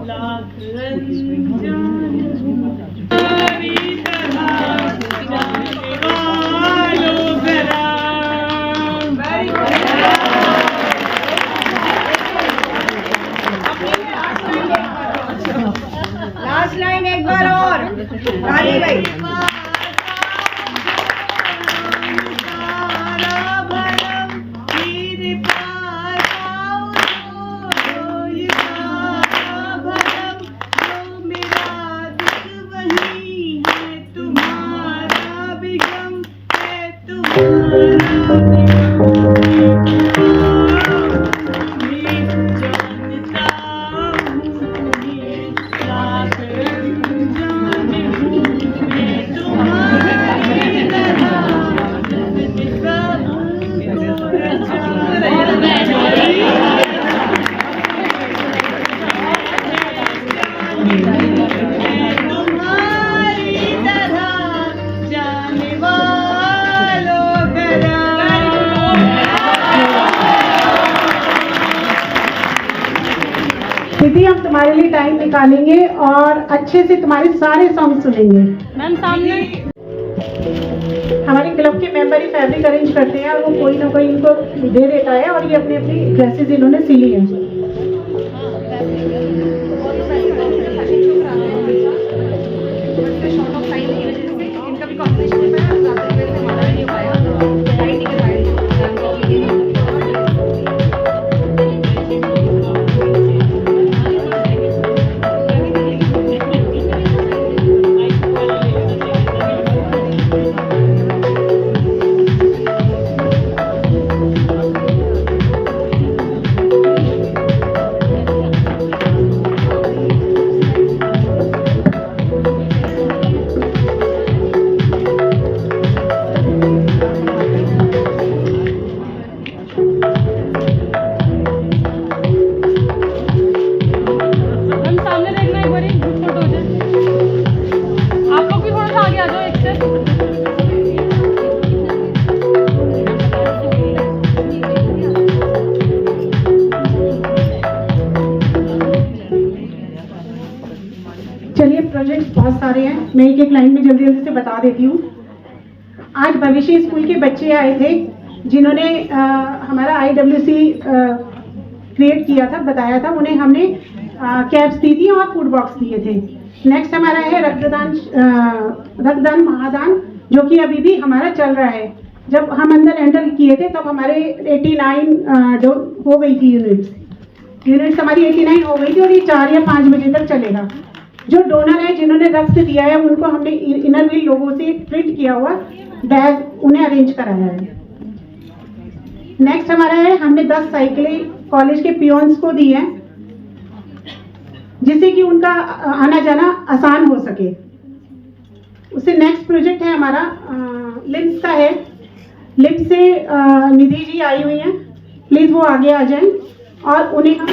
लाख अनजान हूँ तुम्हारी तरह जाने वालों जरा। लास्ट लाइन एक बार और रानी भाई। दीदी हम तुम्हारे लिए टाइम निकालेंगे और अच्छे से तुम्हारे सारे सॉन्ग सुनेंगे। मैम सामने हमारे क्लब के मेंबर ही फैब्रिक अरेंज करते हैं और वो कोई ना कोई इनको दे देता है और ये अपनी अपनी ड्रेसेस इन्होंने सिली है। प्रोजेक्ट्स बहुत सारे हैं, मैं एक एक लाइन में जल्दी जल्दी से बता देती हूँ। आज भविष्य स्कूल के बच्चे आए थे जिन्होंने हमारा IWC क्रिएट किया था, बताया था, उन्हें हमने कैप्स दी थी और फूड बॉक्स दिए थे। नेक्स्ट हमारा है रक्तदान महादान, जो कि अभी भी हमारा चल रहा है। जब हम अंदर एंटर किए थे तब हमारे 89 हो गई थी यूनिट्स हमारी 89 हो गई थी और ये 4 या 5 बजे तक चलेगा। जो डोनर है जिन्होंने रक्त दिया है उनको हमने इनर व्हील लोगों से प्रिंट किया हुआ बैग उन्हें अरेंज कराया है। नेक्स्ट हमारा है, हमने 10 साइकिलें कॉलेज के पियोन्स को दी है जिससे कि उनका आना जाना आसान हो सके। उससे नेक्स्ट प्रोजेक्ट है हमारा लिम्स का है। लिम्स से निधि जी आई हुई हैं, प्लीज वो आगे आ जाएं और उन्हें हम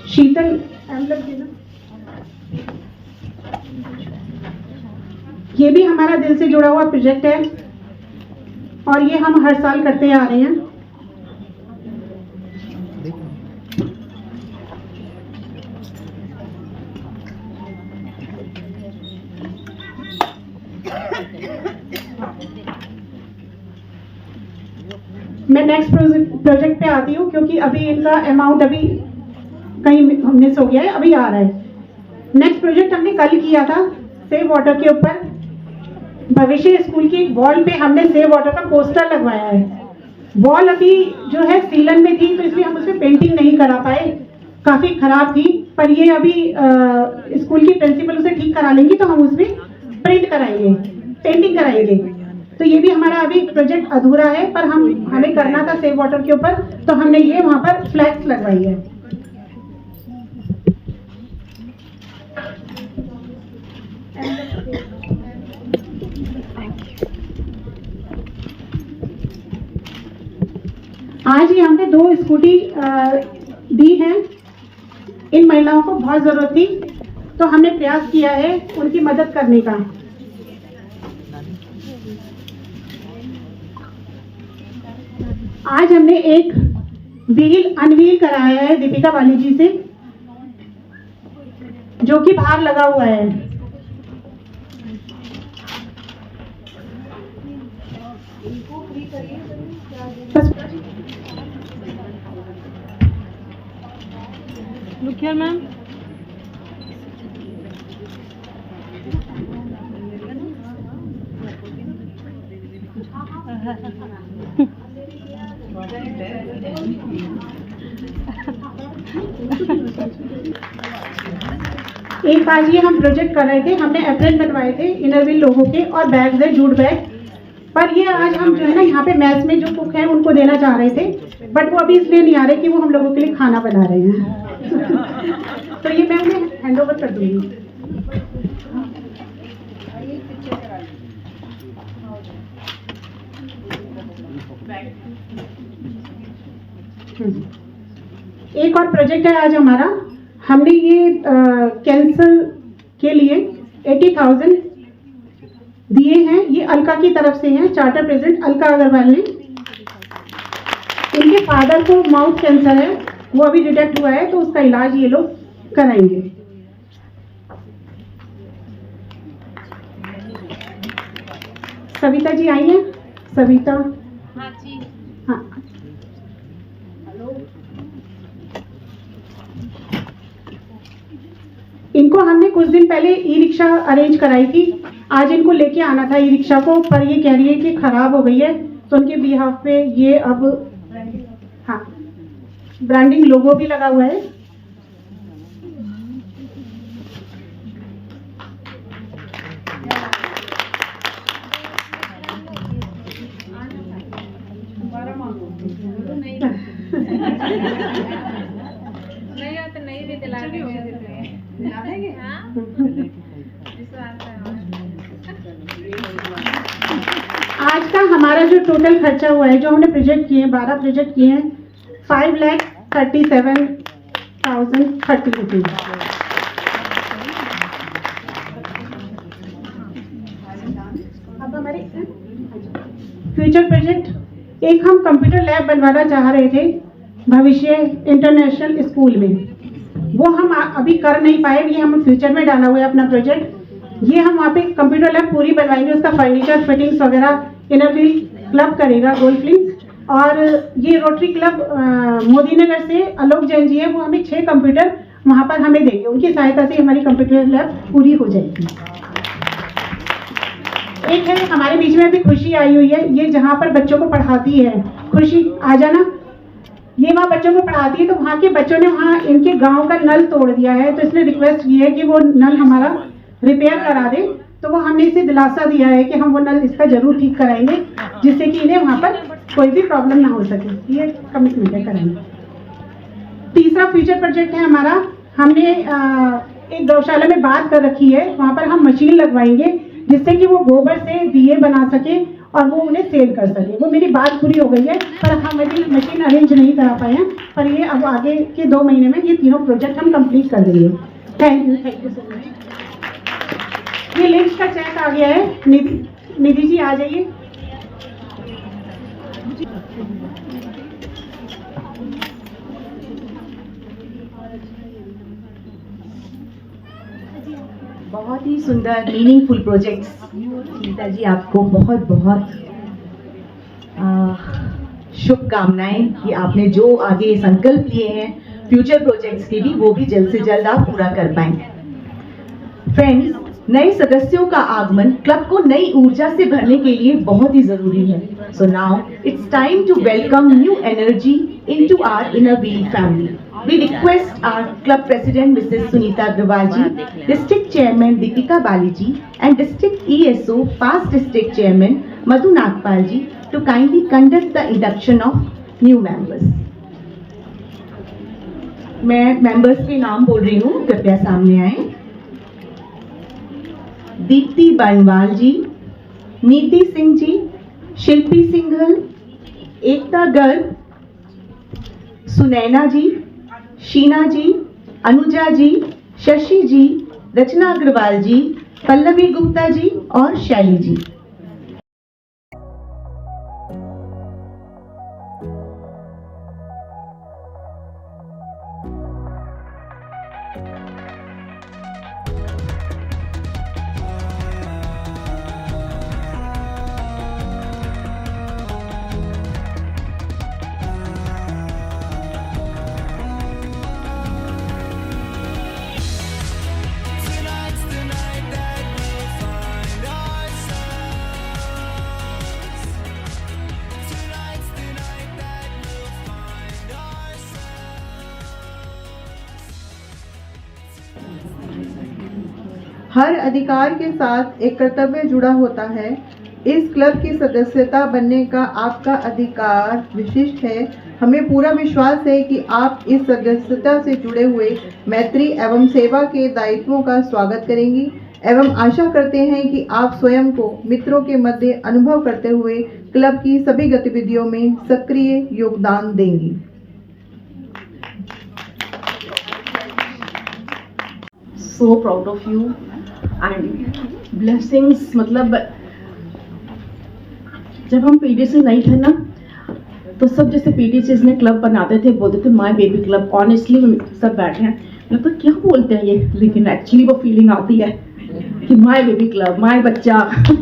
शीतल ये भी हमारा दिल से जुड़ा हुआ प्रोजेक्ट है और ये हम हर साल करते आ रहे हैं। मैं नेक्स्ट प्रोजेक्ट पे आती हूँ क्योंकि अभी इनका अमाउंट अभी कहीं मिस हो गया है, अभी आ रहा है। नेक्स्ट प्रोजेक्ट हमने कल किया था सेव वाटर के ऊपर। भविष्य स्कूल की वॉल पे हमने सेव वाटर का पोस्टर लगवाया है। वॉल अभी जो है सीलन में थी तो इसलिए हम उसमें पेंटिंग नहीं करा पाए, काफी खराब थी, पर ये अभी स्कूल की प्रिंसिपल उसे ठीक करा लेंगी तो हम उसमें प्रिंट कराएंगे, पेंटिंग कराएंगे। तो ये भी हमारा अभी प्रोजेक्ट अधूरा है, पर हमें करना था सेव वाटर के ऊपर, तो हमने ये वहां पर फ्लैग्स लगवाई है। आज ही हमने 2 स्कूटी दी हैं। इन महिलाओं को बहुत जरूरत थी तो हमने प्रयास किया है उनकी मदद करने का। आज हमने एक व्हील अनव्हील कराया है दीपिका वाली जी से, जो कि बाहर लगा हुआ है। बस Look here, ma'am. एक बार ये हम प्रोजेक्ट कर रहे थे, हमने एप्रन बनवाए थे इनर व्हील लोगों के और बैग्स है जूट बैग, पर ये आज हम जो है ना यहाँ पे मैस में जो कुक है उनको देना चाह रहे थे, बट वो अभी इसलिए नहीं आ रहे कि वो हम लोगों के लिए खाना बना रहे हैं। तो ये मैं उन्हें हैंड ओवर कर दूंगी। एक और प्रोजेक्ट है आज हमारा। हमने ये कैंसर के लिए 80,000 दिए हैं। ये अलका की तरफ से हैं, चार्टर प्रेसिडेंट अलका अग्रवाल ने। इनके फादर को माउथ कैंसर है, वो अभी डिटेक्ट हुआ है, तो उसका इलाज ये लोग कराएंगे। सविता जी आई हैं? सविता, हाँ जी। हाँ, इनको हमने कुछ दिन पहले ई रिक्शा अरेंज कराई थी। आज इनको लेके आना था ई रिक्शा को, पर ये कह रही है कि खराब हो गई है, तो उनके बिहाफ पे ये अब हाँ ब्रांडिंग लोगो भी लगा हुआ है। नहीं आते, नहीं भी दिला देंगे। हाँ? आज का हमारा जो टोटल खर्चा हुआ है, जो हमने प्रोजेक्ट किए हैं, 12 प्रोजेक्ट किए हैं, 5,37,030 रुपीज। अब हमारे फ्यूचर प्रोजेक्ट, एक हम कंप्यूटर लैब बनवाना चाह रहे थे भविष्य इंटरनेशनल स्कूल में, वो हम अभी कर नहीं पाए। ये हम फ्यूचर में डाला हुआ है अपना प्रोजेक्ट। ये हम वहाँ पे कंप्यूटर लैब पूरी बनवाएंगे, उसका फर्नीचर फिटिंग्स वगैरह इनर व्हील क्लब करेगा, गोल्ड फ्लिंक्स। और ये रोटरी क्लब मोदी नगर से आलोक जैन जी है, वो हमें 6 कंप्यूटर वहाँ पर हमें देंगे। उनकी सहायता से हमारी कंप्यूटर लैब पूरी हो जाएगी। एक है हमारे बीच में अभी खुशी आई हुई है, ये जहाँ पर बच्चों को पढ़ाती है। खुशी आ जाना। ये वहाँ बच्चों को पढ़ाती है, तो वहाँ के बच्चों ने वहाँ इनके गांव का नल तोड़ दिया है, तो इसने रिक्वेस्ट की है कि वो नल हमारा रिपेयर करा दे। तो वो हमने इसे दिलासा दिया है कि हम वो नल इसका जरूर ठीक कराएंगे, जिससे कि इन्हें वहाँ पर कोई भी प्रॉब्लम ना हो सके। ये कमिटमेंट है करेंगे। तीसरा फ्यूचर प्रोजेक्ट है हमारा, हमने एक गौशाला में बात कर रखी है, वहाँ पर हम मशीन लगवाएंगे जिससे कि वो गोबर से दिए बना सके और वो उन्हें सेल कर सके। वो मेरी बात पूरी हो गई है, पर हम अभी मशीन अरेंज नहीं करा पाए हैं, पर ये अब आगे के 2 महीने में ये तीनों प्रोजेक्ट हम कंप्लीट कर देंगे। Thank you so much. ये लिंक का चेक आ गया है, निधि जी आ जाइए। बहुत ही सुंदर मीनिंगफुल प्रोजेक्ट्स। सुनीता जी, आपको बहुत बहुत शुभकामनाएं कि आपने जो आगे संकल्प लिए हैं फ्यूचर प्रोजेक्ट्स के भी, वो भी जल्द से जल्द आप पूरा कर पाएं। फ्रेंड्स, नए सदस्यों का आगमन क्लब को नई ऊर्जा से भरने के लिए बहुत ही जरूरी है। So now it's time to welcome new energy into our Inner Wheel family. We request our club president Mrs. Sunita Agrawal ji, district chairman Deepika Bali ji and district ESO past district chairman Madhu Nagpal ji to kindly conduct the induction of new members. मैं members के नाम बोल रही हूँ, कृपया सामने आए। दीप्ति बनवाल जी, नीति सिंह जी, शिल्पी सिंघल, एकता गर्ग, सुनैना जी, शीना जी, अनुजा जी, शशि जी, रचना अग्रवाल जी, पल्लवी गुप्ता जी और शैली जी। हर अधिकार के साथ एक कर्तव्य जुड़ा होता है। इस क्लब की सदस्यता बनने का आपका अधिकार विशिष्ट है। हमें पूरा विश्वास है कि आप इस सदस्यता से जुड़े हुए मैत्री एवं सेवा के दायित्वों का स्वागत करेंगी एवं आशा करते हैं कि आप स्वयं को मित्रों के मध्य अनुभव करते हुए क्लब की सभी गतिविधियों में सक्रिय योगदान देंगी। So proud of you and blessings। मतलब जब हम पीडीसी नहीं थे ना, तो सब जैसे पीडीसी ने क्लब बनाते थे, बोलते थे माय बेबी क्लब। ऑनेस्टली सब बैठे हैं, मैं तो क्या बोलते हैं ये, लेकिन एक्चुअली वो फीलिंग आती है कि माय बेबी क्लब, माय बच्चा। I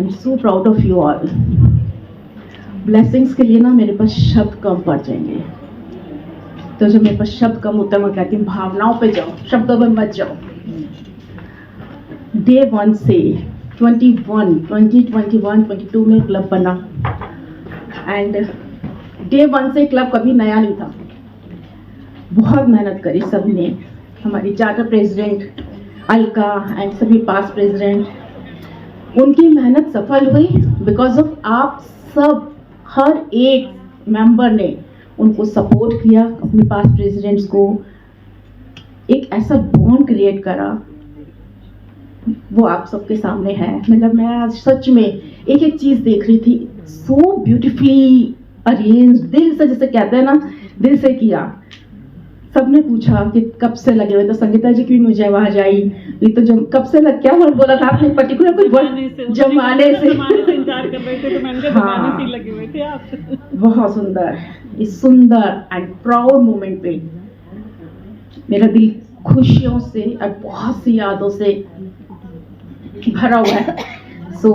am so proud of you all. Blessings के लिए ना मेरे पास शब्द कम पड़ जाएंगे, तो जब मेरे पास शब्द कम होता है मैं कहती हूँ भावनाओं पे जाओ, शब्दों में मत जाओ। डे 1 से 2021-22 में क्लब बना एंड डे 1 से क्लब कभी नया नहीं था। बहुत मेहनत करी सबने, हमारी चार्टर प्रेसिडेंट अलका एंड सभी पास्ट प्रेसिडेंट, उनकी मेहनत सफल हुई बिकॉज ऑफ आप सब। हर एक मेंबर ने उनको सपोर्ट किया, अपने पास्ट प्रेसिडेंट्स को एक ऐसा बॉन्ड क्रिएट करा, वो आप सबके सामने है। मतलब मैं आज सच में एक एक चीज देख रही थी, सो ब्यूटीफुली अरेंज, दिल से, जैसे कहते हैं ना, दिल से किया। सबने पूछा कि कब से लगे हुए, तो संगीता जी की मुझे आवाज आई, ये तो कब से लग, क्या बोला था आपने पर्टिकुलर कुछ जमाने से इंतजार कर रहे थे, तो मैंने कहा जमाने से लगे हुए थे आप। बहुत सुंदर, इस सुंदर एंड प्राउड मोमेंट पे मेरा दिल खुशियों से और बहुत सी यादों से भरा हुआ है। सो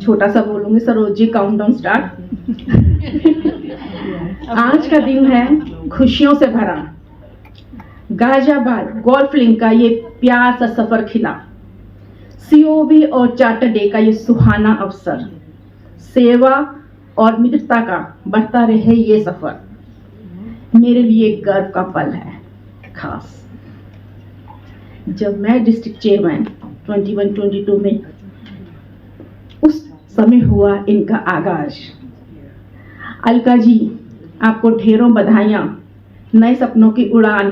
छोटा सा बोलूंगी, सरोज जी काउंटडाउन स्टार्ट। आज का दिन है खुशियों से भरा। गाजियाबाद गोल्फ लिंक का ये प्यार सा सफर खिला, सीओवी और चार्टर डे का ये सुहाना अवसर, सेवा और मित्रता का बढ़ता रहे ये सफर। मेरे लिए एक गर्व का पल है खास। जब मैं डिस्ट्रिक्ट चेयरमैन 21-22 में उस समय हुआ इनका आगाज। अलका जी, आपको ढेरों बधाइयाँ। नए सपनों की उड़ान,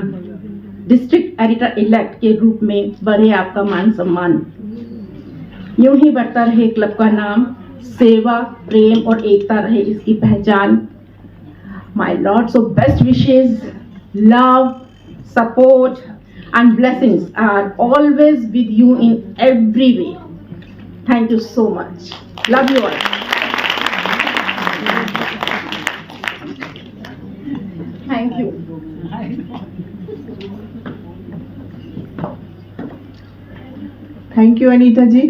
डिस्ट्रिक्ट एडिटर इलेक्ट के रूप में बढ़े आपका मान सम्मान। यूं ही बढ़ता रहे क्लब का नाम, सेवा, प्रेम और एकता रहे इसकी पहचान। My lots of best wishes, love, support and blessings are always with you in every way. Thank you so much. Love you all. Thank you. Thank you Anita ji,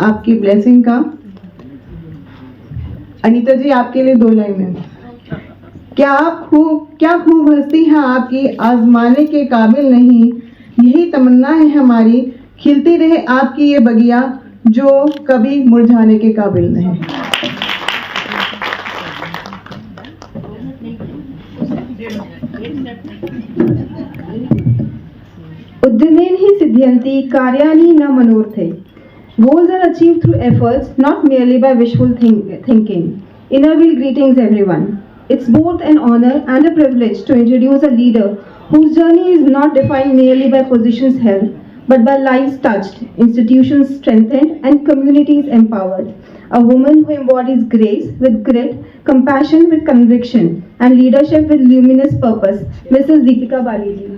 आपकी ब्लेसिंग का। अनीता जी, आपके लिए 2 लाइनें। क्या खूब हस्ती है आपकी, आजमाने के काबिल नहीं, यही तमन्ना है हमारी, खिलती रहे आपकी ये बगिया जो कभी मुरझाने के काबिल नहीं। उद्यमेन ही सिद्ध्यन्ति कार्याणि न मनोरथे. Goals are achieved through efforts, not merely by wishful thinking. Inner wheel greetings, everyone. It's both an honor and a privilege to introduce a leader whose journey is not defined merely by positions held, but by lives touched, institutions strengthened, and communities empowered. A woman who embodies grace with grit, compassion with conviction, and leadership with luminous purpose, Mrs. Deepika Bali ji.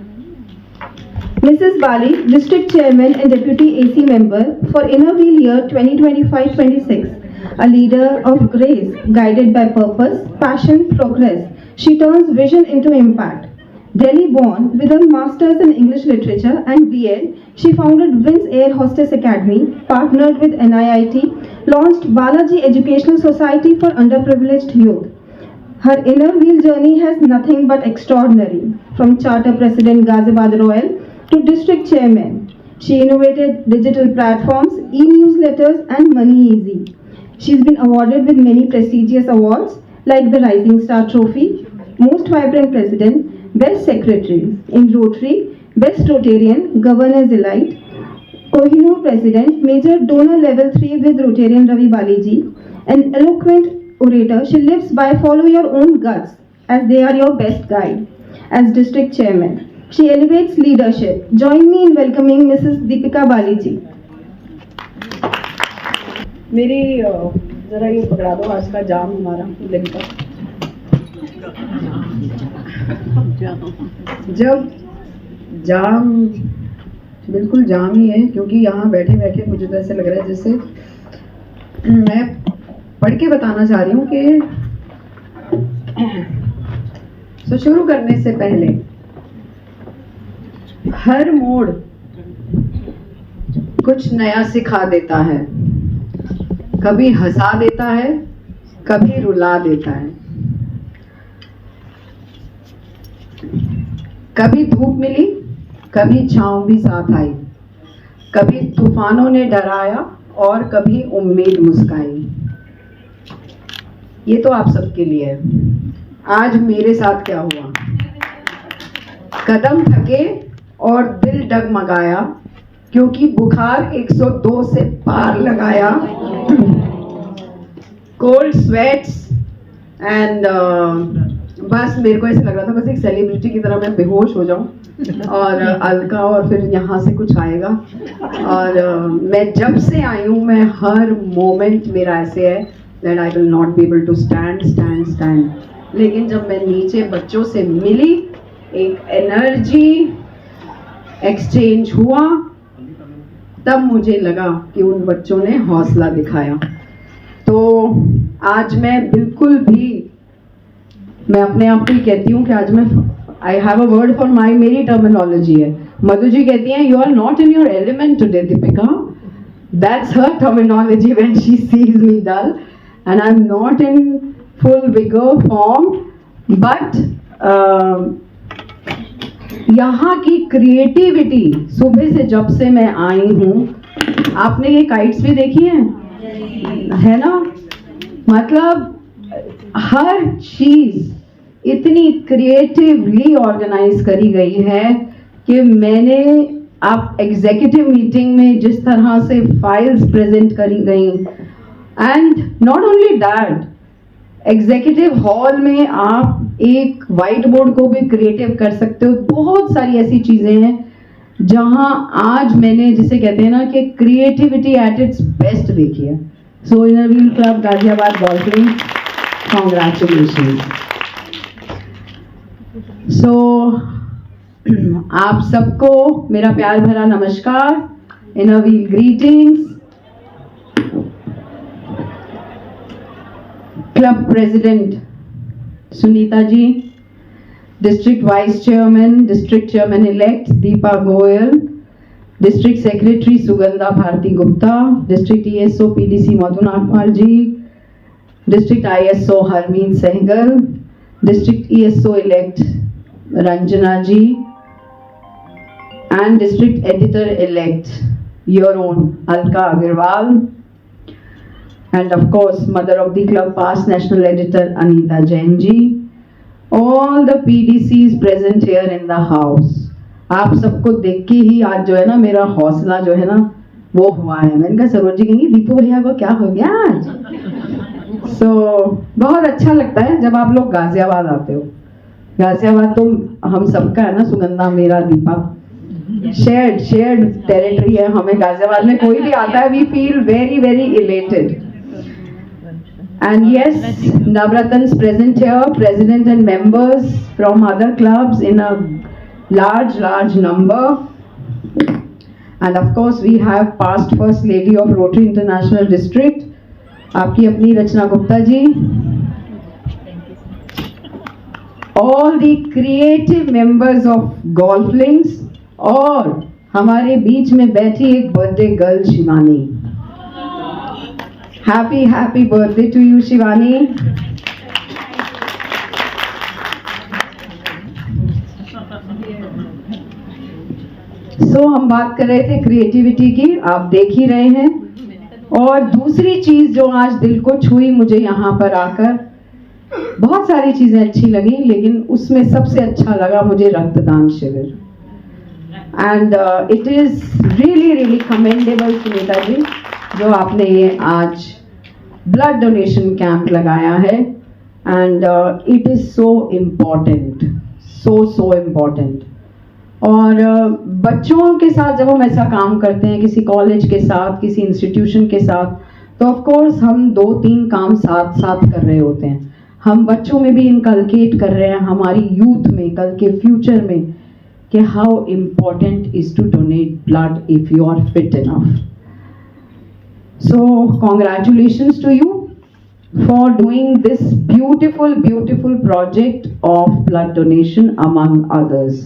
Mrs. Bali, District Chairman and Deputy AC Member for Inner Wheel year 2025-26. A leader of grace, guided by purpose, passion, progress. She turns vision into impact. Delhi born with a Master's in English Literature and B.Ed, she founded Wings Air Hostess Academy, partnered with NIIT, launched Balaji Educational Society for Underprivileged Youth. Her inner wheel journey has nothing but extraordinary. From Charter President Ghaziabad Royal to District Chairman, she innovated digital platforms, e-newsletters and Money Easy. She's been awarded with many prestigious awards like the Rising Star Trophy, Most Vibrant President, Best Secretary in Rotary, Best Rotarian, Governor's Elite, Kohinoor President, Major Donor Level 3 with Rotarian Ravi Baliji, an eloquent orator. She lives by follow your own guts as they are your best guide. As District Chairman, she elevates leadership. Join me in welcoming Mrs. Deepika Bali ji. मेरी जरा ये पकड़ा दो आज का जाम हमारा दिन का। जब जाम बिल्कुल जाम ही है, क्योंकि यहाँ बैठे बैठे मुझे तो ऐसे लग रहा है जैसे मैं पढ़ के बताना चाह रही हूँ कि तो शुरू करने से पहले हर मोड़ कुछ नया सिखा देता है, कभी हंसा देता है, कभी रुला देता है। कभी धूप मिली, कभी छांव भी साथ आई, कभी तूफानों ने डराया और कभी उम्मीद मुस्काई। ये तो आप सबके लिए है। आज मेरे साथ क्या हुआ? कदम थके और दिल डगमगाया, क्योंकि बुखार 102 से पार लगाया। कोल्ड स्वेट्स एंड बस मेरे को ऐसा लग रहा था बस एक सेलिब्रिटी की तरह मैं बेहोश हो जाऊं और अलका और फिर यहाँ से कुछ आएगा। और मैं जब से आई हूँ मैं हर मोमेंट मेरा ऐसे है that I will not be able to stand. लेकिन जब मैं नीचे बच्चों से मिली, एक एनर्जी एक्सचेंज हुआ, तब मुझे लगा कि उन बच्चों ने हौसला दिखाया। तो आज मैं बिल्कुल भी, मैं अपने आप को ही कहती हूँ कि आज मैं I have a word for my, मेरी टर्मिनोलॉजी है। मधु जी कहती हैं you are not in your element today Deepika, that's her terminology when she sees me dull and I'm not in full vigor form, but यहाँ की क्रिएटिविटी सुबह से जब से मैं आई हूँ, आपने ये काइट्स भी देखी हैं, है ना? मतलब हर चीज इतनी क्रिएटिवली ऑर्गेनाइज करी गई है कि मैंने आप एग्जीक्यूटिव मीटिंग में जिस तरह से फाइल्स प्रेजेंट करी गई, and not only that, executive hall में आप एक वाइट बोर्ड को भी क्रिएटिव कर सकते हो। बहुत सारी ऐसी चीजें हैं जहां आज मैंने जिसे कहते हैं ना कि क्रिएटिविटी एट इट्स बेस्ट देखी है। So inner wheel club Ghaziabad golf links, congratulation. So आप सबको मेरा प्यार भरा नमस्कार, inner wheel greetings. Club president Sunita ji, district vice chairman, district chairman elect Deepa Goyal, district secretary Sugandha Bharti Gupta, district ESO PDC Madhu Nagpal ji, district ISO Harmeen Sehgal, district ESO elect Ranjana ji, and district editor elect your own Alka Agarwal, and of course mother of the club past national editor Anita Jain ji, all the PDCs present here in the house। आप सबको देख के ही आज जो है ना मेरा हौसला जो है ना वो हुआ है। मैंने कहा सरोज जी कहेंगी दीपू भैया को क्या हो गया आज। सो बहुत अच्छा लगता है जब आप लोग गाजियाबाद आते हो। गाजियाबाद तो हम सबका है ना, सुगंधा मेरा दीपा शेयर्ड टेरिटरी है। हमें गाजियाबाद में कोई भी आता है we feel very very elated. And yes, Navratans present here, president and members from other clubs in a large number. And of course we have past first lady of Rotary International District, आपकी अपनी रचना Gupta ji. All the creative members of Golflings, और हमारे बीच में बैठी एक birthday girl Shivani. Happy birthday to you Shivani. So हम बात कर रहे थे क्रिएटिविटी की, आप देख ही रहे हैं। और दूसरी चीज जो आज दिल को छुई मुझे यहाँ पर आकर, बहुत सारी चीजें अच्छी लगी लेकिन उसमें सबसे अच्छा लगा मुझे रक्तदान शिविर। And it is really commendable Sunita ji जो आपने ये आज ब्लड डोनेशन कैंप लगाया है। And it is so important, so important. और बच्चों के साथ जब हम ऐसा काम करते हैं, किसी कॉलेज के साथ, किसी इंस्टीट्यूशन के साथ, तो ऑफ कोर्स हम 2-3 काम साथ कर रहे होते हैं। हम बच्चों में भी इनकलकेट कर रहे हैं, हमारी यूथ में, कल के फ्यूचर में, कि how important is to donate blood if you are fit enough. So congratulations to you for doing this beautiful project of blood donation among others।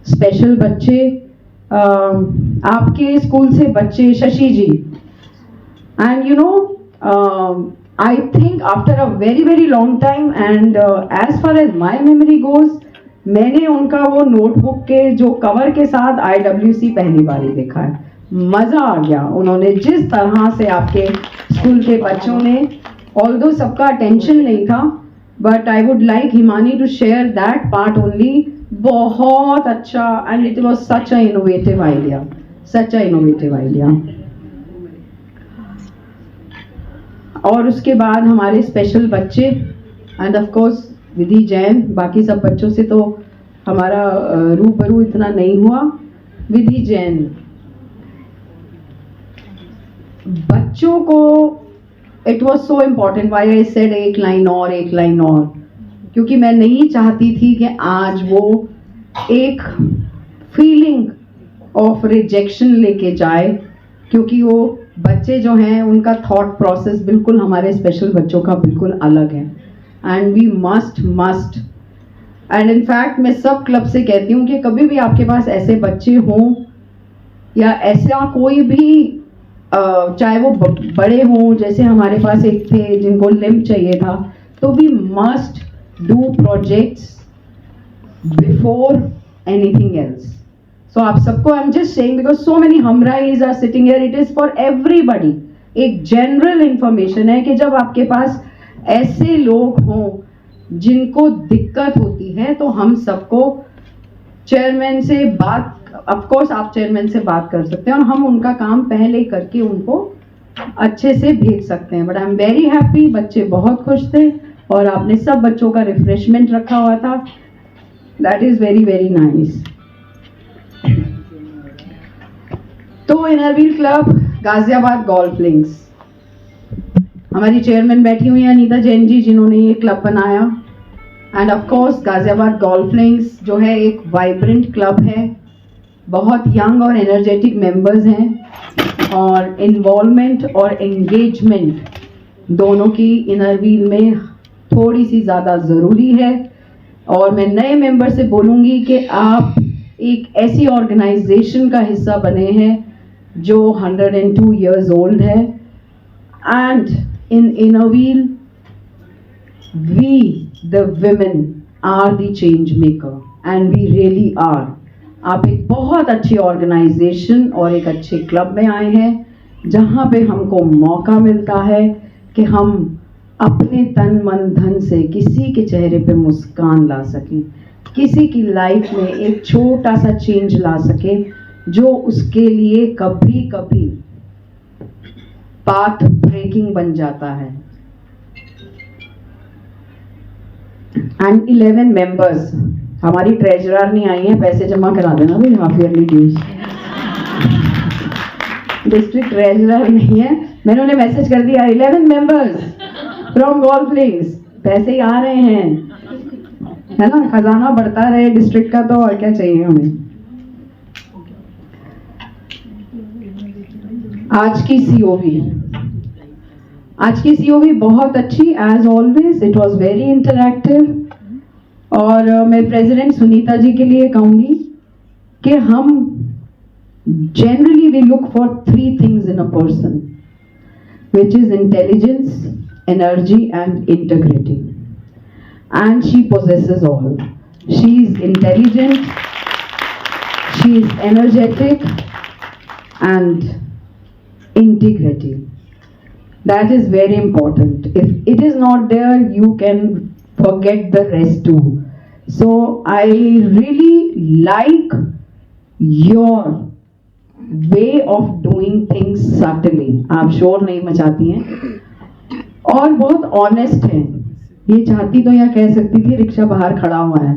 Special बच्चे, आपके स्कूल से बच्चे, Shashi ji, and you know I think after a very long time and as far as my memory goes, मैंने उनका वो notebook के जो cover के साथ IWC पहली बार ही देखा है। मजा आ गया, उन्होंने जिस तरह से आपके स्कूल के बच्चों ने, ऑल्दो सबका अटेंशन नहीं था, but I would like Himani to share that part only. बहुत अच्छा, and it was such a innovative idea. और उसके बाद हमारे स्पेशल बच्चे, and of course Vidhi Jain, बाकी सब बच्चों से तो हमारा रूबरू इतना नहीं हुआ। विधि जैन, बच्चों को it was so important, why I said एक लाइन और, क्योंकि मैं नहीं चाहती थी कि आज वो एक फीलिंग ऑफ रिजेक्शन लेके जाए, क्योंकि वो बच्चे जो हैं उनका थॉट प्रोसेस बिल्कुल हमारे स्पेशल बच्चों का बिल्कुल अलग है। And we must and in fact मैं सब क्लब से कहती हूँ कि कभी भी आपके पास ऐसे बच्चे हों या ऐसा कोई भी, चाहे वो बड़े हों, जैसे हमारे पास एक थे जिनको लिम्ब चाहिए था, तो we must do projects before anything else. So आप सबको I am just saying because so many हमराइज are sitting here, it is for everybody. एक जनरल इंफॉर्मेशन है कि जब आपके पास ऐसे लोग हों जिनको दिक्कत होती है, तो हम सबको चेयरमैन से बात, ऑफ कोर्स आप चेयरमैन से बात कर सकते हैं और हम उनका काम पहले ही करके उनको अच्छे से भेज सकते हैं। But I am very happy, बच्चे बहुत खुश थे और आपने सब बच्चों का रिफ्रेशमेंट रखा हुआ था। That is very very nice. तो inner wheel club Ghaziabad golf links, हमारी चेयरमैन बैठी हुई है अनीता जैन जी, जिन्होंने ये क्लब बनाया। And of course Ghaziabad golf links जो है एक वाइब्रेंट क्लब है, बहुत यंग और एनर्जेटिक मेंबर्स हैं और इन्वॉल्वमेंट और एंगेजमेंट दोनों की इनरव्हील में थोड़ी सी ज़्यादा ज़रूरी है। और मैं नए मेंबर से बोलूँगी कि आप एक ऐसी ऑर्गेनाइजेशन का हिस्सा बने हैं जो 102 years old है। And in Inner Wheel we the women are the change maker and we really are। आप एक बहुत अच्छी ऑर्गेनाइजेशन और एक अच्छे क्लब में आए हैं जहाँ पे हमको मौका मिलता है कि हम अपने तन मन धन से किसी के चेहरे पे मुस्कान ला सकें, किसी की लाइफ में एक छोटा सा चेंज ला सके जो उसके लिए कभी कभी पाथ ब्रेकिंग बन जाता है। एंड 11 मेंबर्स, हमारी ट्रेजरर नहीं आई है, पैसे जमा करा देना भाई, half yearly dues. District treasurer नहीं है, मैंने उन्हें मैसेज कर दिया 11 मेंबर्स फ्रॉम गोल्फ लिंक्स, पैसे ही आ रहे हैं, है ना, खजाना बढ़ता रहे डिस्ट्रिक्ट का, तो और क्या चाहिए हमें। आज की सीओवी बहुत अच्छी, as always it was very interactive. और मैं प्रेसिडेंट सुनीता जी के लिए कहूंगी कि हम generally we look for 3 things in a person, which is intelligence, energy and integrity, and she possesses all. She is intelligent, she is energetic and integrity. That is very important. If it is not there, you can forget the rest too. So I really like your way of doing things subtly. आप शोर नहीं मचाती हैं और बहुत honest हैं। ये चाहती तो यह कह सकती थी रिक्शा बाहर खड़ा हुआ है,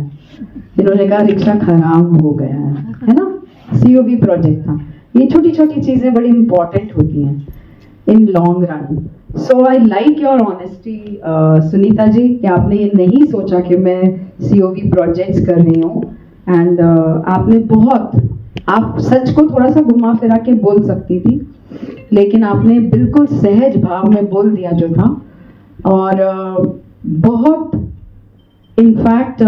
इन्होंने कहा रिक्शा खराब हो गया है ना, सीओबी प्रोजेक्ट था। ये छोटी छोटी चीजें बड़ी इंपॉर्टेंट होती हैं in long run. So I like your honesty Sunita ji, कि आपने ये नहीं सोचा कि मैं सीओबी प्रोजेक्ट्स कर रही हूँ। एंड आपने बहुत, आप सच को थोड़ा सा घुमा फिरा के बोल सकती थी, लेकिन आपने बिल्कुल सहज भाव में बोल दिया जो था। और बहुत इनफैक्ट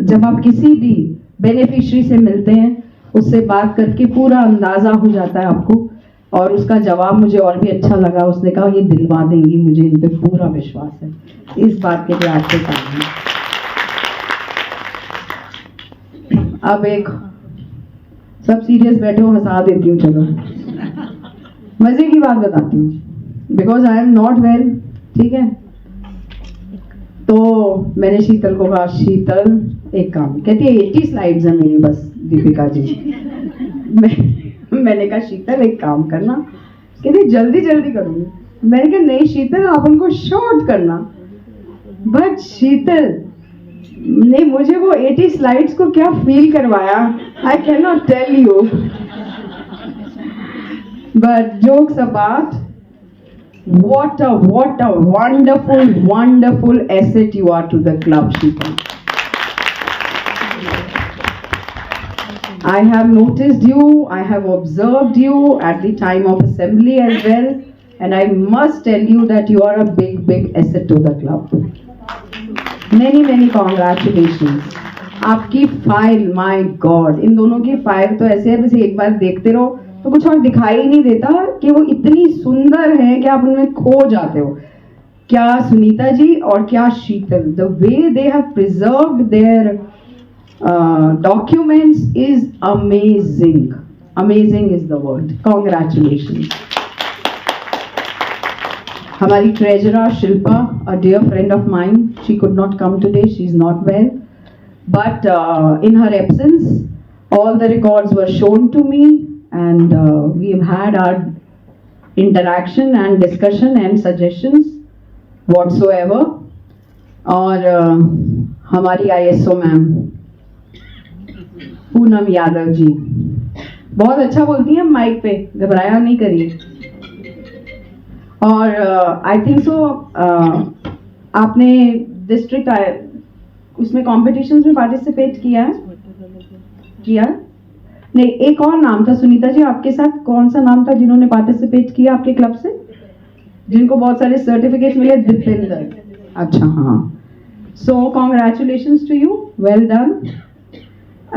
जब आप किसी भी बेनिफिशियरी से मिलते हैं, उससे बात करके पूरा अंदाजा हो जाता है आपको। और उसका जवाब मुझे और भी अच्छा लगा, उसने कहा ये दिलवा देंगी, मुझे इन पे पूरा विश्वास है। इस बात के लिए आपसे काम है। अब एक, सब सीरियस बैठे हो, हंसा देती हूँ, चलो मजे की बात बताती हूँ, because I am not well, ठीक है। तो मैंने शीतल को कहा, शीतल एक काम, कहती है 80 स्लाइड्स है मेरी बस दीपिका जी। मैंने कहा शीतल एक काम करना, कहती जल्दी जल्दी करूंगी। मैंने कहा नहीं शीतल, आप उनको शॉर्ट करना। बट शीतल ने मुझे वो 80 स्लाइड्स को क्या फील करवाया, I can not tell you. But jokes apart, what a wonderful asset you are to the club, Sheetal. I have noticed you, I have observed you at the time of assembly as well, and I must tell you that you are a big asset to the club. Many congratulations. आपकी file, my God, इन दोनों की file तो ऐसे है जैसे एक बार देखते रहो तो कुछ और दिखाई नहीं देता, कि वो इतनी सुंदर है कि आप उनमें खो जाते हो। क्या सुनीता जी और क्या Sheetal, the way they have preserved their documents is amazing. Amazing is the word. Congratulations. हमारी treasurer Shilpa, a dear friend of mine, she could not come today, she's not well, but in her absence all the records were shown to me, and we have had our interaction and discussion and suggestions whatsoever. और हमारी ISO ma'am Poonam Yadav जी बहुत अच्छा बोलती हैं mic पे, घबराया नहीं करिए। और आई थिंक सो आपने डिस्ट्रिक्ट उसमें कॉम्पिटिशन्स में पार्टिसिपेट किया है? नहीं, एक और नाम था सुनीता जी आपके साथ, कौन सा नाम था जिन्होंने पार्टिसिपेट किया आपके क्लब से, जिनको बहुत सारे सर्टिफिकेट मिले? दीपेंद्र। अच्छा, हाँ। So congratulations to you, well done.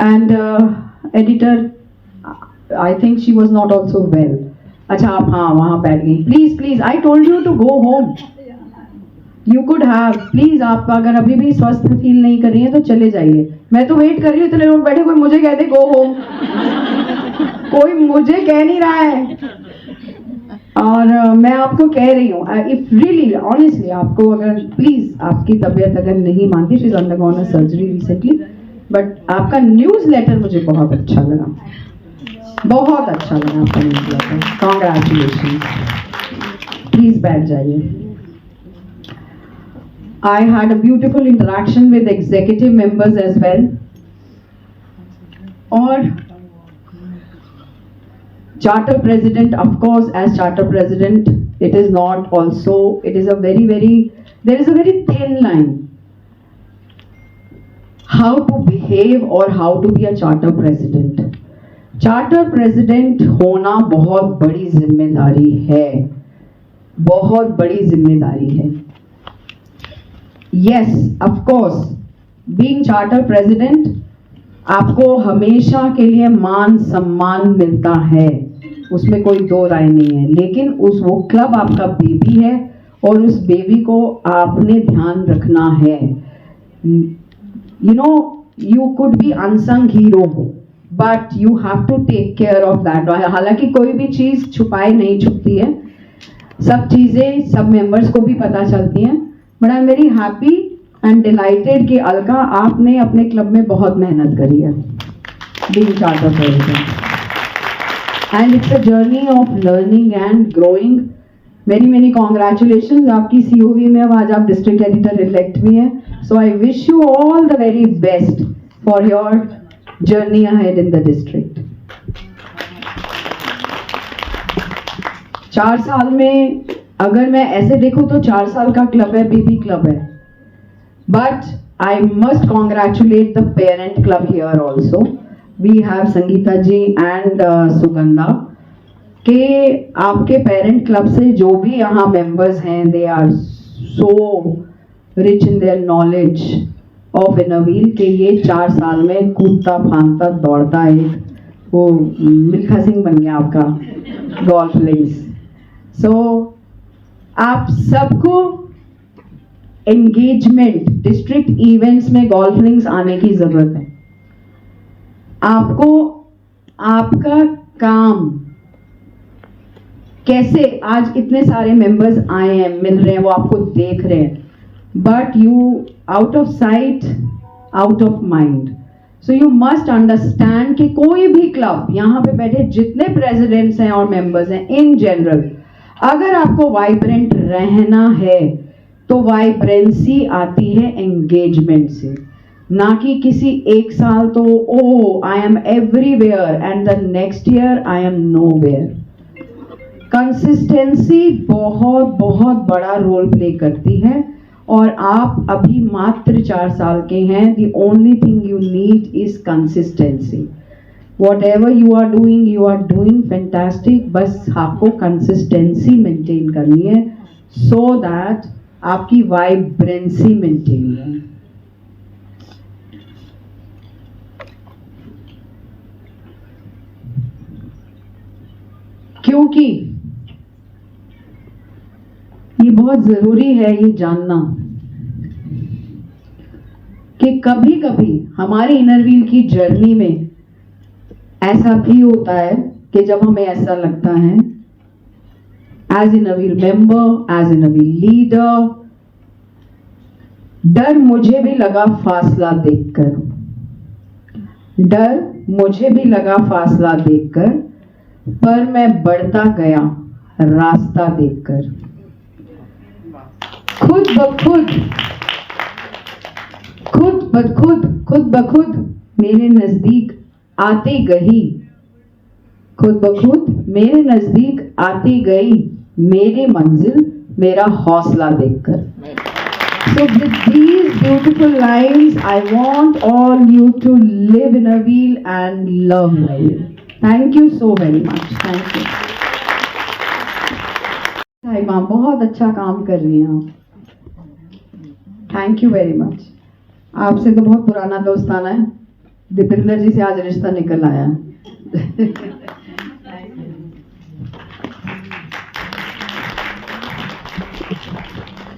And editor, I think she was not also well. अच्छा, आप हाँ वहां बैठ गई। Please please, I told you to go home, you could have. Please, आप अगर अभी भी स्वस्थ फील नहीं कर रही हैं तो चले जाइए। मैं तो वेट कर रही हूँ, इतने लोग बैठे, कोई मुझे कहते गो होम, कोई मुझे कह नहीं रहा है। और मैं आपको कह रही हूँ, इफ रियली ऑनेस्टली आपको अगर प्लीज आपकी तबीयत अगर नहीं मानती, she is undergone a surgery recently, but आपका न्यूज लेटर मुझे बहुत अच्छा लगा, बहुत अच्छा लगा आपका न्यूज लेटर। कॉन्ग्रेचुलेशन। प्लीज बैठ जाइए। I had a beautiful interaction with executive members as well. और charter president, of course, as charter president, it is not also, it is a there is a very thin line how to behave or how to be a charter president. Charter president होना बहुत बड़ी जिम्मेदारी है, बहुत बड़ी जिम्मेदारी है। Yes, of course, being charter president आपको हमेशा के लिए मान सम्मान मिलता है, उसमें कोई दो राय नहीं है, लेकिन वो क्लब आपका बेबी है और उस बेबी को आपने ध्यान रखना है। You know, you could be unsung hero, but you have to take care of that. हालांकि कोई भी चीज छुपाए नहीं छुपती है, सब चीजें सब मेंबर्स को भी पता चलती हैं। But I am very happy and dilated कि अलका आपने अपने क्लब में बहुत मेहनत करी है, being charter president, and it's a journey of learning and growing. Many congratulation. आपकी COV में अब आज आप डिस्ट्रिक्ट एडिटर इलेक्ट भी हैं, so I wish you all the very best for your journey ahead in the district. 4 साल में अगर मैं ऐसे देखूं तो 4 साल का क्लब है, बेबी क्लब है, but I must congratulate the parent club here also. We have Sangeeta ji and Sugandha के आपके पेरेंट क्लब से जो भी यहाँ मेंबर्स हैं, they are so rich in their knowledge of Inner Wheel के ये 4 साल में कूदता फांदता दौड़ता एक वो मिल्खा सिंह बन गया आपका गोल्फ लिंक्स। सो आप सबको एंगेजमेंट, डिस्ट्रिक्ट इवेंट्स में गोल्फ लिंक्स आने की जरूरत है। आपको आपका काम कैसे, आज इतने सारे मेंबर्स आए हैं, मिल रहे हैं, वो आपको देख रहे हैं, but you out of sight out of mind, so you must understand कि कोई भी क्लब यहाँ पे बैठे जितने प्रेसिडेंट्स हैं और मेंबर्स हैं इन जनरल, अगर आपको वाइब्रेंट रहना है तो वाइब्रेंसी आती है एंगेजमेंट से, ना कि किसी एक साल तो oh I am everywhere and the next year I am nowhere. Consistency बहुत बहुत बड़ा रोल प्ले करती है, और आप अभी मात्र 4 साल के हैं। The only thing you need is consistency. Whatever you are doing fantastic. बस आपको consistency maintain करनी है so that आपकी vibrancy maintain है। क्योंकि ये बहुत जरूरी है ये जानना कि कभी कभी हमारे इनरव्हील की जर्नी में ऐसा भी होता है कि जब हमें ऐसा लगता है as Innerville member, as Innerville leader, डर मुझे भी लगा फासला देखकर, डर मुझे भी लगा फासला देखकर, पर मैं बढ़ता गया रास्ता देखकर। खुद ब खुद मेरे नजदीक आती गई, खुद ब खुद मेरे नजदीक आती गई मेरी मंजिल मेरा हौसला देखकर। So with these beautiful lines, I want all you to live in Innerville and love Innerville. Thank you so very much. Thank you. हाय माँ, बहुत अच्छा काम कर रही हैं आप। Thank you very much. आपसे तो बहुत पुराना दोस्ताना है, दीपिंदर जी से आज रिश्ता निकल आया है।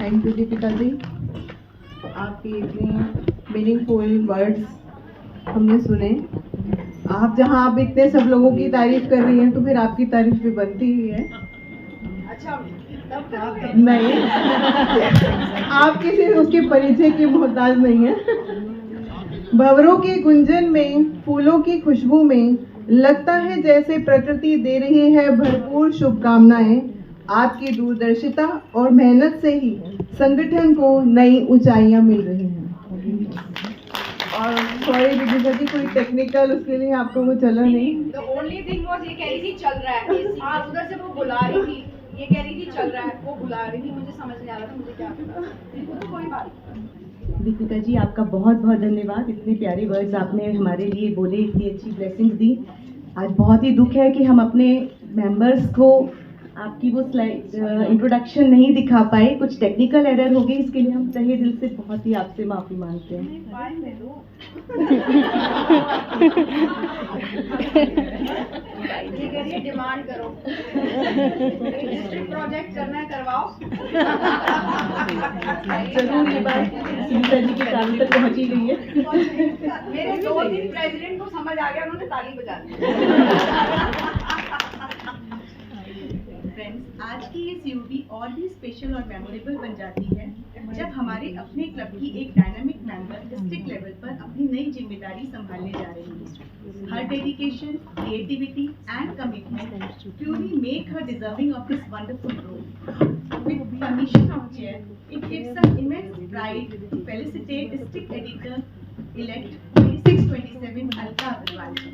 थैंक यू दीपिका जी, आपके इतने मीनिंगफुल वर्ड्स हमने सुने। आप जहाँ आप इतने सब लोगों की तारीफ कर रही हैं तो फिर आपकी तारीफ भी बनती ही है। अच्छा, नहीं, आप किसी उसके परिचय की मोहताज नहीं है। भंवरों के गुंजन में, फूलों की खुशबू में लगता है जैसे प्रकृति दे रही है भरपूर शुभकामनाएं। आपकी दूरदर्शिता और मेहनत से ही संगठन को नई ऊंचाइयां मिल रही हैं। और सॉरी दीपिका जी, कोई टेक्निकल उसके लिए आपको वो चला नहीं। The only thing was ये कह रही थी चल रहा है, हाँ उधर से वो बुला रही थी, ये कह रही थी चल रहा है, वो बुला रही थी, मुझे समझ नहीं आ रहा था मुझे क्या करना। तो कोई बात नहीं। दीपिका जी, आपका बहुत बहुत धन्यवाद। इतने प्यारे वर्ड्स आपने हमारे लिए बोले, इतनी अच्छी ब्लेसिंग्स दी। आज बहुत ही दुख है कि हम अपने मेंबर्स को आपकी वो स्लाइड इंट्रोडक्शन नहीं दिखा पाए, कुछ टेक्निकल एरर हो गई, इसके लिए हम तहे दिल से बहुत ही आपसे माफी मांगते हैं। डिमांड करो, प्रोजेक्ट करना है करवाओ। जरूर ये बात सुनीता जी के कान तक पहुंची गई है। मेरे 2 दिन प्रेसिडेंट को समझ आ गया, उन्होंने ताली बजा दी। फ्रेंड्स, आज की ये सीओबी और भी स्पेशल और मेमोरेबल बन जाती है जब हमारे अपने क्लब की एक डायनामिक मेंबर डिस्ट्रिक्ट लेवल पर अपनी नई जिम्मेदारी संभालने जा रही है। हर dedication, creativity and commitment truly make her deserving of this wonderful role. With permission of chair, it gives us immense pride to felicitate district editor elect 2627 Alka Agarwal ji.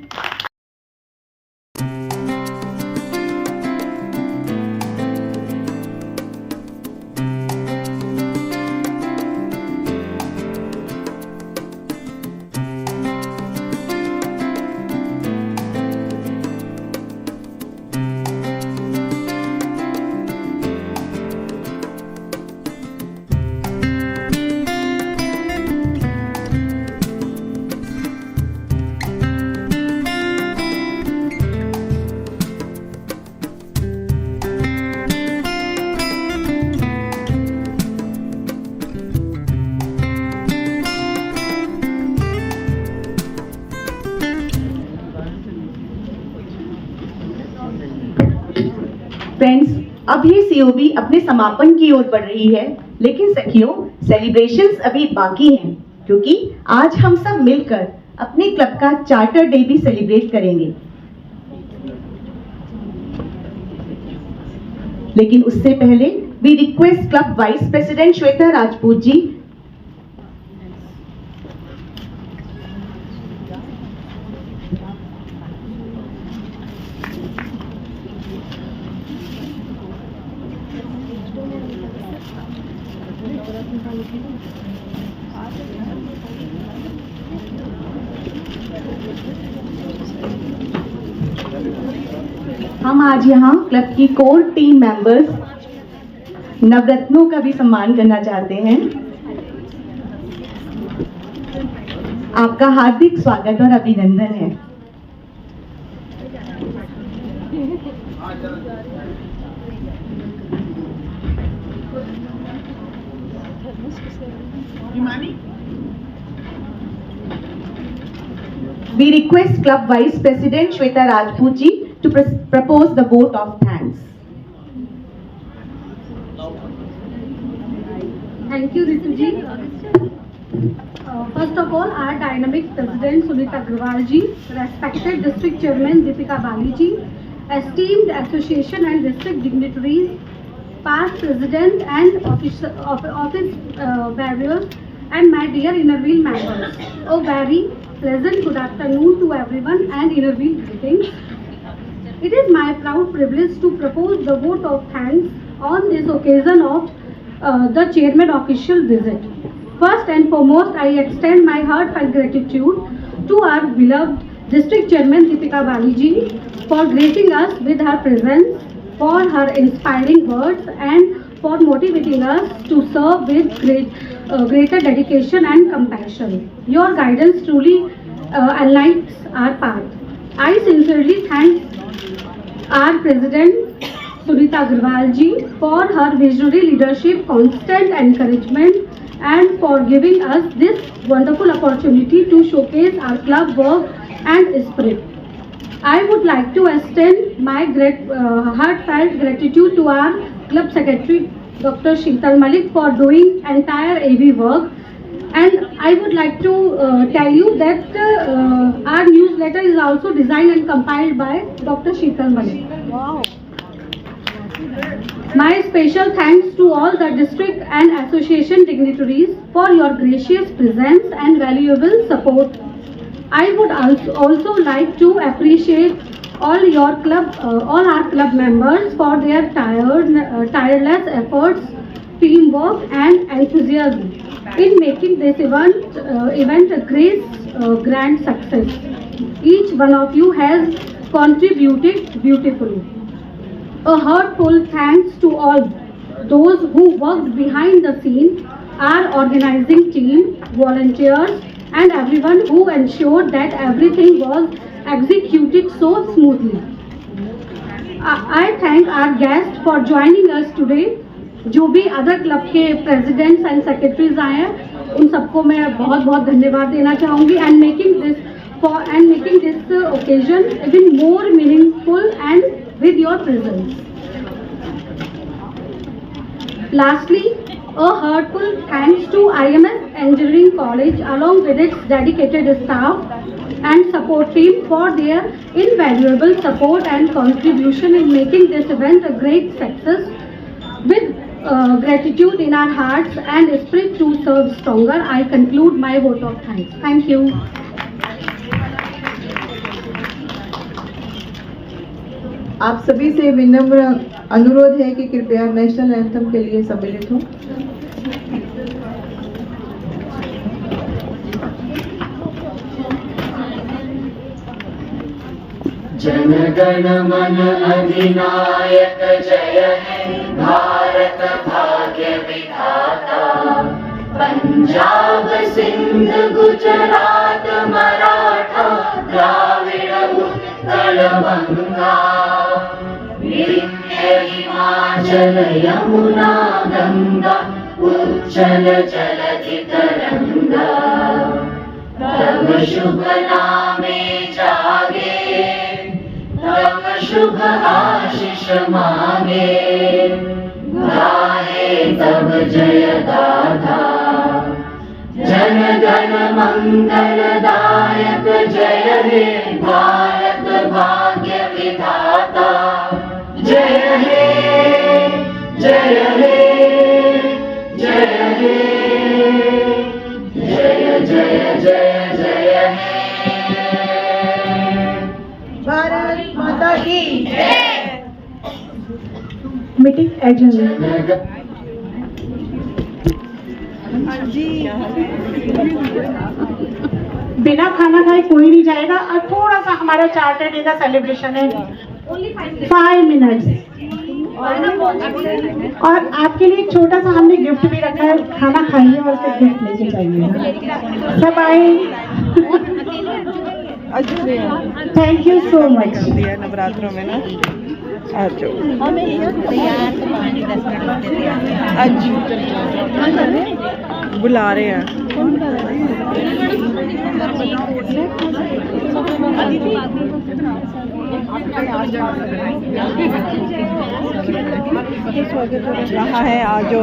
Friends, अब ये सीओबी अपने समापन की ओर बढ़ रही है, लेकिन सखियों, सेलिब्रेशंस अभी बाकी हैं, क्योंकि आज हम सब मिलकर अपने क्लब का चार्टर डे भी सेलिब्रेट करेंगे। लेकिन उससे पहले we request club vice president Shweta Rajput ji हम आज यहाँ क्लब की कोर टीम मेंबर्स नवरत्नों का भी सम्मान करना चाहते हैं। आपका हार्दिक स्वागत और अभिनंदन है। We request Club Vice President Shweta Rajput ji to propose the vote of thanks. Thank you, Rituji. First of all, our dynamic President Sunita Agrawal ji, respected District Chairman Deepika Bali ji, esteemed association and district dignitaries, past President and office bearers, and my dear Innerwheel members. A very pleasant good afternoon to everyone and Innerwheel greetings. It is my proud privilege to propose the vote of thanks on this occasion of the chairman official visit. First and foremost, I extend my heartfelt gratitude to our beloved District Chairman Deepika Bali ji for gracing us with her presence, for her inspiring words, and for motivating us to serve with greater dedication and compassion. Your guidance truly enlightens our path. I sincerely thank our President Sunita Agrawal ji for her visionary leadership, constant encouragement, and for giving us this wonderful opportunity to showcase our club work and spirit. I would like to extend my heartfelt gratitude to our club secretary, Dr. Sheetal Malik, for doing entire AV work. And I would like to tell you that our newsletter is also designed and compiled by Dr. Sheetal Malik. Wow. My special thanks to all the district and association dignitaries for your gracious presence and valuable support. I would also like to appreciate all our club members for their tireless efforts, teamwork, and enthusiasm in making this event a great grand success. Each one of you has contributed beautifully. A heartfelt thanks to all those who worked behind the scenes, our organizing team, volunteers, and everyone who ensured that everything was executed so smoothly. I thank our guests for joining us today. जो भी other club के presidents and secretaries आए हैं उन सबको मैं बहुत बहुत धन्यवाद देना चाहूँगी and making this occasion even more meaningful and with your presence. Lastly, a heartfelt thanks to IMS Engineering College along with its dedicated staff and support team for their invaluable support and contribution in making this event a great success. With gratitude in our hearts and spirit to serve stronger, I conclude my vote of thanks. Thank you. आप सभी से विनम्र अनुरोध है कि कृपया national anthem के लिए सम्मिलित हों। जन गण मन अधिनायक जय हे भारत भाग्य विधाता, पंजाब सिंध गुजरात मराठा द्राविड़ उत्कल बंगा, विंध्य हिमाचल यमुना गंगा उच्चल जलधि तरंगा, तब शुभ नामे जागे, तब शुभ आशीष मांगे, गाहे तब जय गाथा, जन गण मंगल दायक जय हे भारत भाग्य विधाता, जय हे जय हे जय हे जय जय जय जय हे। भारत माता की मीटिंग एडजर्न। बिना खाना खाए कोई नहीं जाएगा और थोड़ा सा हमारा चार्टर डे का सेलिब्रेशन है 5 मिनट्स और आपके लिए एक छोटा सा हमने गिफ्ट भी रखा है, खाना खाइए और फिर गिफ्ट लेके जाइए। सब आए। Thank you so much. नवरात्रों में ना आज बुला रहे हैं। रहा है आजो।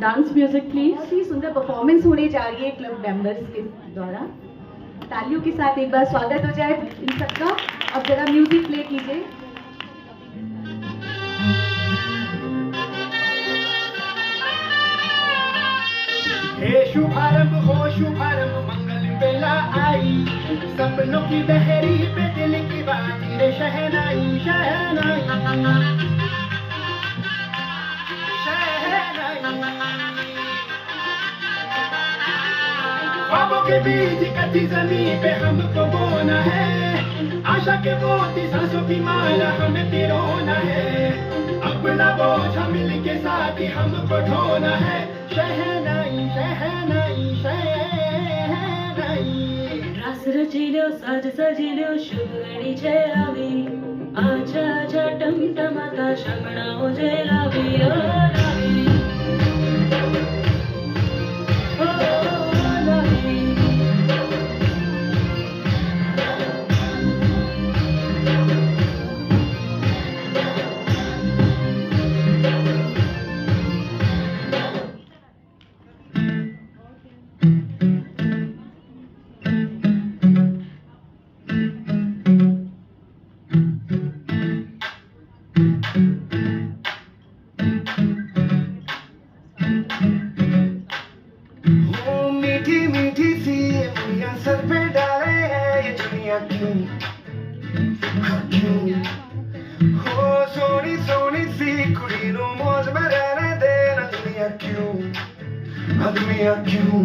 Dance music, please. बहुत ही सुंदर परफॉर्मेंस होने जा रही है क्लब मेंबर्स के द्वारा। तालियों के साथ एक बार स्वागत हो जाए इन सबका। अब जरा म्यूजिक प्ले कीजिए। हे शुभारंभ हो शुभारंभ, मंगल बेला आई, सपनों की बहरी पे दिल की बाती रे शहनाई शहनाई शहनाई। ख्वाबों के बीज कटी जमीन पे हमको बोना है, आशा के मोती सांसों की माला हमें पिरोना है, अपना बोझ मिल के साथ ही हमको ढोना है। शहनाई शहनाई शहनाई। रास रचिल्यो साज सजिल्यो शुभ घडी छे આવી, आजा आजा टमटमाता शमणाओ जे लावी ओ लावी ओ लावी। मीठी मीठी सी उंगलियां सर पे डाले है ये दुनिया क्यों, हाँ क्यों। हो सोनी सोनी सी कुड़ी नो मौज में रहने देना दुनिया क्यों, हाँ दुनिया क्यों।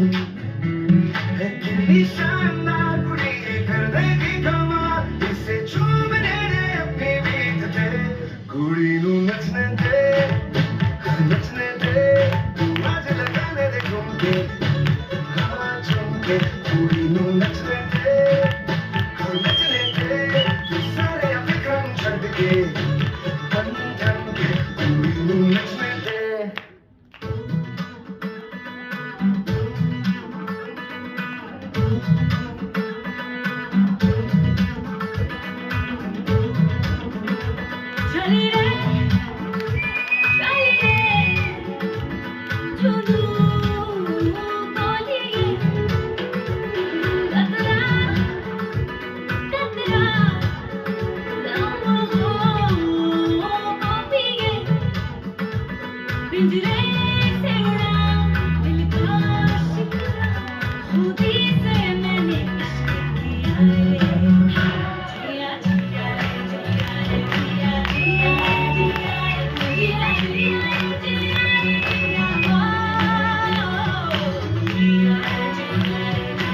है कितनी शानदार कुड़ी ये कर देगी कमाल, इसे चूमने दे अपनी बीत दे, कुड़ी नो नचने दे नचने दे, तू आज लगाने दे घूम के कुड़ी नू नचने दे नचने दे, तू सारे अभिक्रम छड़ के बन ठन के कुड़ी नू नचने दे। चली रे झुनू पिंजरे से उड़ा दिल का शिकवा, खुद ही से मैंने इश्क किया रे, जिया जिया रे जिया रे जिया जिया जिया जिया जिया जिया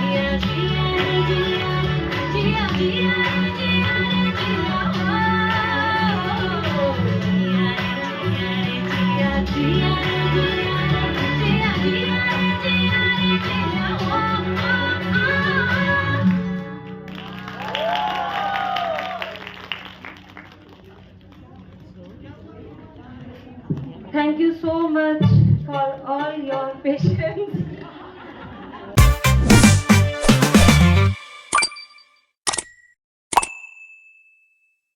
जिया जिया जिया जिया Thank you so much for all your patience.